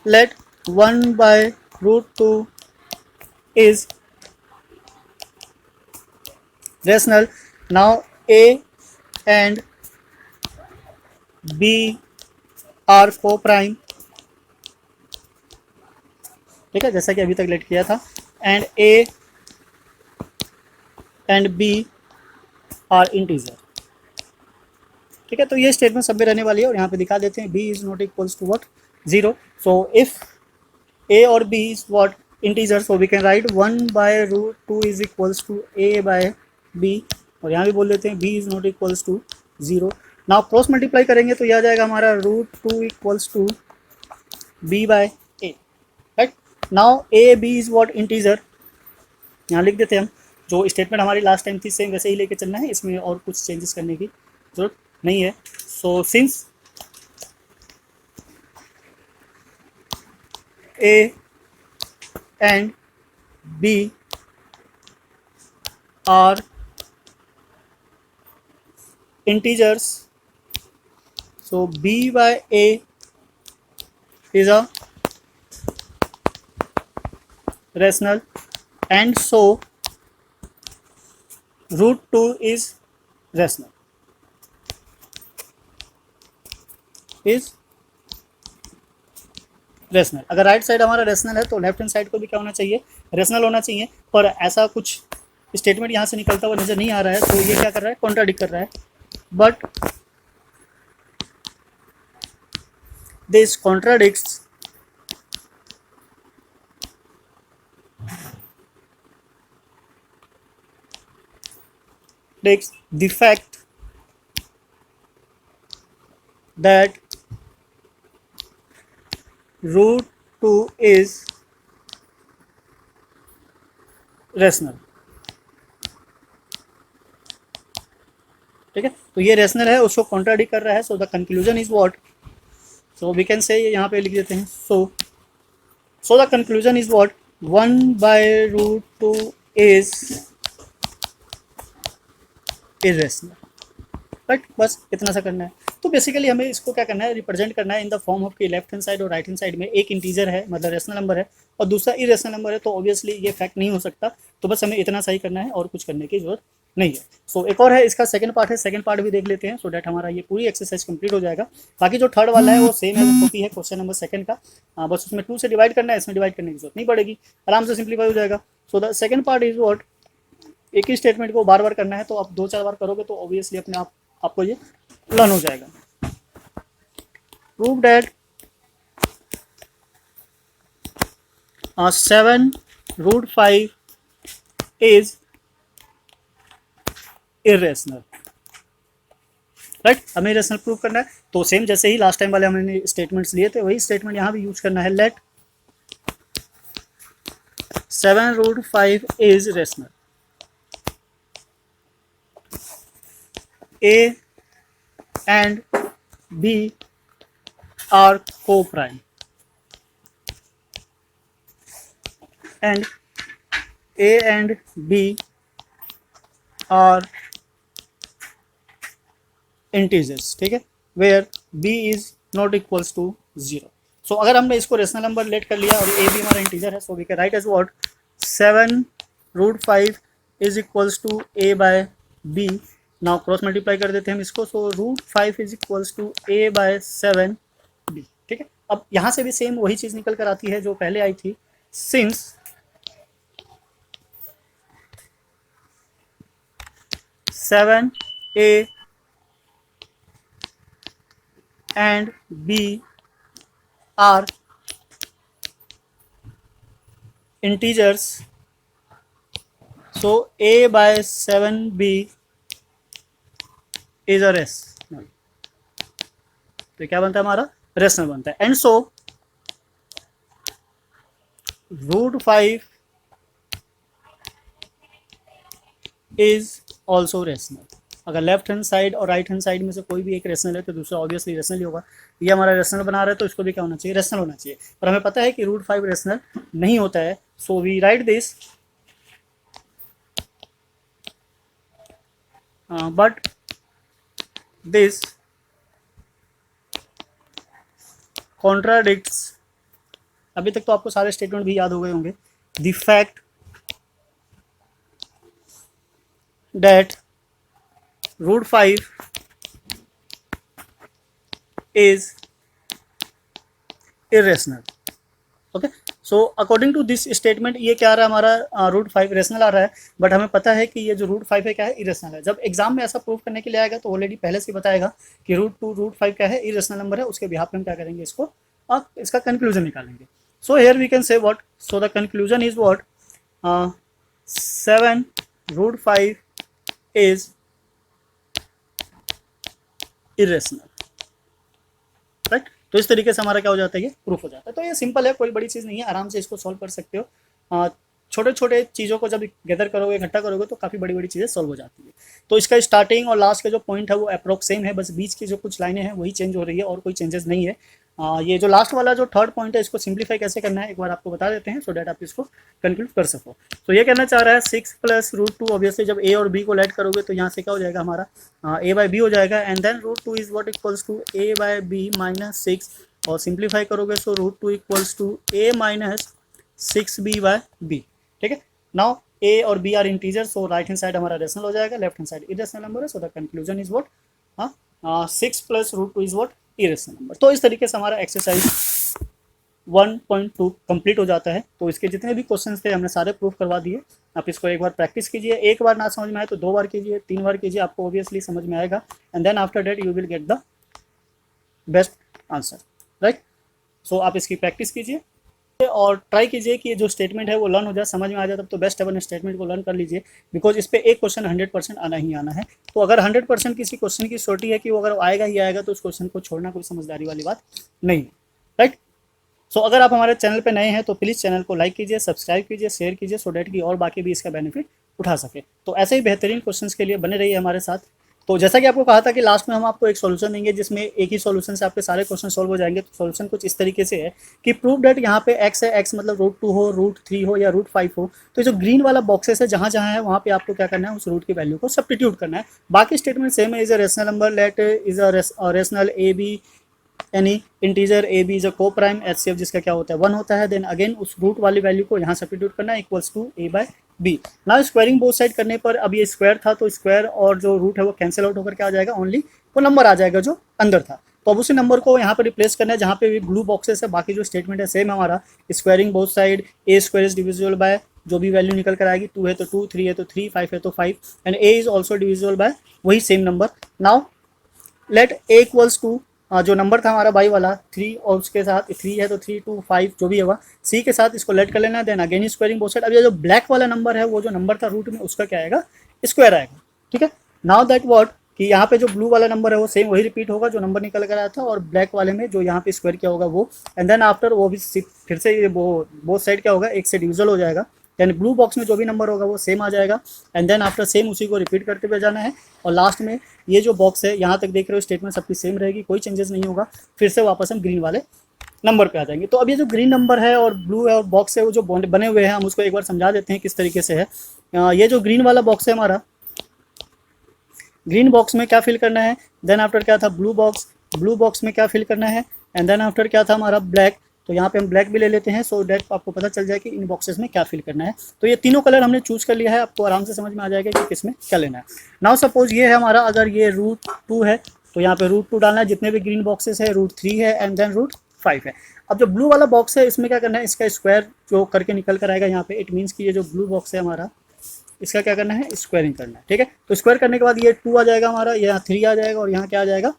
[SPEAKER 1] late 1/√2 is rational। now a and b are co-prime, ठीक है, जैसा कि अभी तक लेट किया था, and a and b are integer, ठीक है। तो ये स्टेटमेंट सब में रहने वाली है, और यहाँ पे दिखा देते हैं b is not equals to what 0। So if a और b is what integer, so we can write 1/√2 is equals to a/b, और यहाँ भी बोल देते हैं b is not equals to 0। Now cross multiply करेंगे तो यह आ जाएगा हमारा √2 equals to b/a, right. Now a b is what integer, यहाँ लिख देते हैं हम, जो स्टेटमेंट हमारी लास्ट टाइम थी सेम वैसे ही लेके चलना है, इसमें और कुछ चेंजेस करने की जरूरत नहीं है। So since a and b are integers, so b/a is a rational, and so root 2 is rational, is rational. अगर राइट साइड हमारा रेशनल है तो लेफ्ट हैंड साइड को भी क्या होना चाहिए, रेशनल होना चाहिए। पर ऐसा कुछ स्टेटमेंट यहाँ से निकलता हुआ नजर नहीं आ रहा है, तो ये क्या कर रहा है, कॉन्ट्राडिक्ट कर रहा है। But this contradicts the fact that root 2 is rational। ठीक है, तो ये रेशनल है, उसको कॉन्ट्राडिक्ट कर रहा है। So the conclusion is what, so we can say यहाँ पे लिख देते हैं। So the conclusion is what, 1/√2 is irrational. Right, बस इतना सा करना है। तो बेसिकली हमें इसको क्या करना है, रिप्रेजेंट करना है इन द फॉर्म ऑफ कि लेफ्ट हैंड साइड और राइट हैंड साइड में एक इंटीजर है, मतलब रेशनल नंबर है, और दूसरा इरेशनल नंबर है। तो ऑब्वियसली ये फैक्ट नहीं हो सकता, तो बस हमें इतना सही करना है और कुछ करने की जरूरत नहीं है। सो एक और है, इसका सेकंड पार्ट है, सेकंड पार्ट भी देख लेते हैं, सो डैट हमारा ये पूरी एक्सरसाइज कंप्लीट हो जाएगा। बाकी जो थर्ड वाला है वो सेम है कॉपी है क्वेश्चन नंबर सेकंड का, बस उसमें 2 से डिवाइड करना है, इसमें डिवाइड करने की जरूरत नहीं पड़ेगी, आराम से सिंप्लीफाई हो जाएगा। So the second part is what, एक ही स्टेटमेंट को बार बार करना है, तो आप 2-4 बार करोगे तो ऑब्वियसली अपने आप आपको ये लर्न हो जाएगा। Prove that 7√5 is irrational. Right, हमें इरेशनल प्रूव करना है, तो सेम जैसे ही लास्ट टाइम वाले हमने स्टेटमेंट्स लिए थे वही स्टेटमेंट यहाँ भी यूज करना है। Let 7√5 is rational, A and B are co-prime and A and B are integers। ठीक है, where B is not equals to 0। So अगर हमने इसको रेशनल नंबर लेट कर लिया और A भी हमारा इंटीजर है, so we can write as what, 7√5 is equals to A by B। Now cross multiply कर देते हैं हम इसको, so √5 is equals to A by 7B। ठीक है, अब यहाँ से भी सेम वही चीज़ निकल कर आती है जो पहले आई थी, since 7A and B are integers, so A by 7B is a rational। तो क्या बनता है हमारा, रेशनल बनता है। And so √5 is also rational. अगर लेफ्ट हैंड साइड और राइट हैंड साइड में से कोई भी एक रेशनल है तो दूसरा ऑब्वियसली रेशनल ही होगा। ये हमारा रेशनल बना रहा है तो इसको भी क्या होना चाहिए, रेशनल होना चाहिए। पर हमें पता है कि √5 रेशनल नहीं होता है, so we write this, but this contradicts, अभी तक तो आपको सारे स्टेटमेंट भी याद हो गए होंगे, the fact that √5 is irrational। Okay, so according to this statement ये क्या आ रहा है हमारा, √5 रेशनल आ रहा है, बट हमें पता है कि ये जो √5 है क्या है, इरेशनल है। जब एग्जाम में ऐसा प्रूव करने के लिए आएगा तो ऑलरेडी पहले से बताएगा कि √2 √5 क्या है, इरेशनल नंबर है, उसके बिहाफ में हम क्या करेंगे, इसको इसका कंक्लूजन निकालेंगे। So here we can say what, so the conclusion is what, 7√5 is irrational. Right, तो इस तरीके से हमारा क्या हो जाता है, ये प्रूफ हो जाता है। तो ये सिंपल है, कोई बड़ी चीज़ नहीं है, आराम से इसको सॉल्व कर सकते हो। छोटे छोटे चीज़ों को जब गैदर करोगे, इकट्ठा करोगे तो काफ़ी बड़ी बड़ी चीज़ें सॉल्व हो जाती है। तो इसका स्टार्टिंग और लास्ट का जो पॉइंट है वो अप्रोक्स सेम है, बस बीच की जो कुछ लाइनें हैं वही चेंज हो रही है और कोई चेंजेस नहीं है। ये जो लास्ट वाला जो थर्ड पॉइंट है इसको सिंप्लीफाई कैसे करना है एक बार आपको बता देते हैं, सो डैट आप इसको कंक्लूड कर सको। तो ये कहना चाह रहा है 6 + √2, ऑब्वियसली जब ए और बी को ऐड करोगे तो यहाँ से क्या हो जाएगा हमारा, a/b हो जाएगा, and then √2 is what equals to a/b - 6, और सिंप्लीफाई करोगे सो √2 इक्वल्स टू a - 6b/b, ठीक है। नाउ a और b are integer, so right hand side हमारा रेशनल हो जाएगा, left hand side irrational number है, so the conclusion is what 6 + √2 is what irrational number. तो इस तरीके से हमारा एक्सरसाइज 1.2 कंप्लीट हो जाता है। तो इसके जितने भी क्वेश्चंस थे हमने सारे प्रूफ करवा दिए। आप इसको एक बार प्रैक्टिस कीजिए, एक बार ना समझ में आए तो 2 बार कीजिए, 3 बार कीजिए, आपको ऑब्वियसली समझ में आएगा, and then after that you will get the best answer, right. So आप इसकी प्रैक्टिस कीजिए और ट्राई कीजिए कि जो स्टेटमेंट है वो लर्न हो जाए, समझ में आ जाए, तब तो बेस्ट है, स्टेटमेंट को लर्न कर लीजिए, बिकॉज इस पे एक क्वेश्चन 100% आना ही आना है। तो अगर 100% किसी क्वेश्चन की श्योरिटी है कि वो अगर आएगा ही आएगा, तो उस क्वेश्चन को छोड़ना कोई समझदारी वाली बात नहीं है, राइट। सो अगर आप हमारे चैनल पे नए हैं तो प्लीज़ चैनल को लाइक कीजिए, सब्सक्राइब कीजिए, शेयर कीजिए, सो डैट कि और बाकी भी इसका बेनिफिट उठा सके। तो ऐसे ही बेहतरीन क्वेश्चंस के लिए बने रहिए हमारे साथ। तो जैसा कि आपको कहा था कि लास्ट में हम आपको एक सॉल्यूशन देंगे जिसमें एक ही सॉल्यूशन से आपके सारे क्वेश्चन सॉल्व हो जाएंगे। तो सॉल्यूशन कुछ इस तरीके से है कि प्रूव डेट यहाँ पे x है, x मतलब √2 हो, √3 हो या √5 हो, तो जो ग्रीन वाला बॉक्सेस है जहाँ जहाँ है वहाँ पे आपको क्या करना है, उस रूट की वैल्यू को सब्स्टिट्यूट करना है। बाकी स्टेटमेंट सेम है, is a rational number, let is a rational A B any integer A B is a coprime, HCF जिसका क्या होता है 1 होता है, देन अगेन उस रूट वाली वैल्यू को यहाँ सब्स्टिट्यूट करना है, इक्वल्स टू a/b। ना स्क्वायरिंग बोथ साइड करने पर, अब ये स्क्वायर था तो स्क्वायर और जो रूट है वो कैंसिल आउट होकर क्या आ जाएगा, ओनली वो नंबर आ जाएगा जो अंदर था। तो अब उसी नंबर को यहाँ पर रिप्लेस करना है जहाँ पे भी ब्लू बॉक्सेस है। बाकी जो स्टेटमेंट है सेम हमारा, squaring both side, A square is divisible bye, जो भी वैल्यू निकल कर आएगी, 2 है तो 2, 3 है तो 3, 5 है तो 5, and a is also divisible by वही same number. Now let a equals to जो नंबर था हमारा बाई वाला 3, और उसके साथ 3 है तो 3, 2, 5 जो भी होगा, सी के साथ इसको लेट कर लेना, then again squaring both side. अब ये जो ब्लैक वाला नंबर है वो जो नंबर था रूट में उसका क्या आएगा, स्क्वायर आएगा, ठीक है। नाउ दैट वर्ड कि यहाँ पे जो ब्लू वाला नंबर है वो सेम वही रिपीट होगा जो नंबर निकल कर आया था, और ब्लैक वाले में जो यहाँ पे स्क्वायर क्या होगा वो, एंड देन आफ्टर वो भी फिर से वो बोथ साइड क्या होगा, एक से डिविजल हो जाएगा, यानी ब्लू बॉक्स में जो भी नंबर होगा वो सेम आ जाएगा, एंड देन आफ्टर सेम उसी को रिपीट करते हुए जाना है, और लास्ट में ये जो बॉक्स है यहाँ तक देख रहे हो स्टेटमेंट सबकी सेम रहेगी, कोई चेंजेस नहीं होगा। फिर से वापस हम ग्रीन वाले नंबर पे आ जाएंगे। तो अब ये जो ग्रीन नंबर है और ब्लू है और बॉक्स है वो जो बने हुए हैं, हम उसको एक बार समझा देते हैं किस तरीके से है। ये जो ग्रीन वाला बॉक्स है हमारा, ग्रीन बॉक्स में क्या फिल करना है, देन आफ्टर क्या था ब्लू बॉक्स में क्या फिल करना है, एंड देन आफ्टर क्या था हमारा ब्लैक। तो यहाँ पे हम ब्लैक भी ले लेते हैं, सो डेट आपको पता चल जाए कि इन बॉक्सेस में क्या फिल करना है। तो ये तीनों कलर हमने चूज कर लिया है, आपको आराम से समझ में आ जाएगा कि किसमें क्या लेना है। नाउ सपोज ये है हमारा, अगर ये √2 है तो यहाँ पे √2 डालना है, जितने भी ग्रीन बॉक्सेस है, √3 है एंड देन √5 है। अब जो ब्लू वाला बॉक्स है इसमें क्या करना है, इसका स्क्वायर जो करके निकल कर आएगा यहाँ पे, इट मीन्स कि ये जो ब्लू बॉक्स है हमारा इसका क्या करना है, स्क्वायरिंग करना है, ठीक है। तो स्क्वायर करने के बाद ये 2 आ जाएगा हमारा, यहाँ 3 आ जाएगा और यहाँ क्या आ जाएगा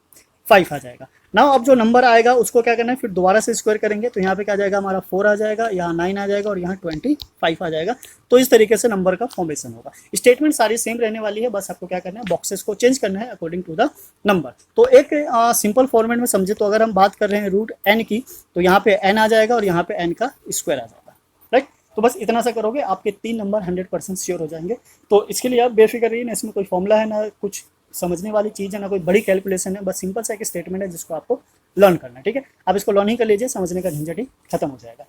[SPEAKER 1] 5 आ जाएगा। नाउ अब जो नंबर आएगा उसको क्या करना है, फिर दोबारा से स्क्वायर करेंगे, तो यहाँ पे क्या आ जाएगा हमारा 4 आ जाएगा, यहाँ 9 आ जाएगा और यहाँ 25 आ जाएगा। तो इस तरीके से नंबर का फॉर्मेशन होगा। स्टेटमेंट सारी सेम रहने वाली है, बस आपको क्या करना है, बॉक्सेस को चेंज करना है अकॉर्डिंग टू द नंबर। तो एक सिंपल फॉर्मेट में समझे तो अगर हम बात कर रहे हैं √n की, तो यहाँ पे n आ जाएगा और यहाँ पे n का स्क्वायर आ जाएगा, राइट। तो बस इतना सा करोगे, आपके 3 नंबर 100% श्योर हो जाएंगे। तो इसके लिए आप बेफिक्र रहिए, ना इसमें कोई फॉर्मूला है, ना कुछ समझने वाली चीज़ है, ना कोई बड़ी कैलकुलेशन है, बस सिंपल सा एक स्टेटमेंट है जिसको आपको लर्न करना है, ठीक है। आप इसको लर्न ही कर लीजिए, समझने का झंझट ही खत्म हो जाएगा,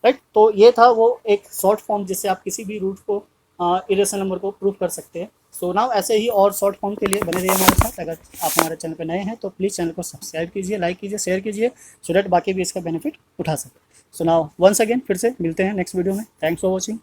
[SPEAKER 1] राइट। तो ये था वो एक शॉर्ट फॉर्म जिससे आप किसी भी रूट को इरेशनल नंबर को प्रूव कर सकते हैं। सो नाउ ऐसे ही और शॉर्ट फॉर्म के लिए बने रहिए हमारे साथ। अगर आप हमारे चैनल पर नए हैं तो प्लीज़ चैनल को सब्सक्राइब कीजिए, लाइक कीजिए, शेयर कीजिए, सो डैट बाकी भी इसका बेनिफिट उठा सके। सो नाउ वंस अगेन फिर से मिलते हैं नेक्स्ट वीडियो में। Thanks for watching.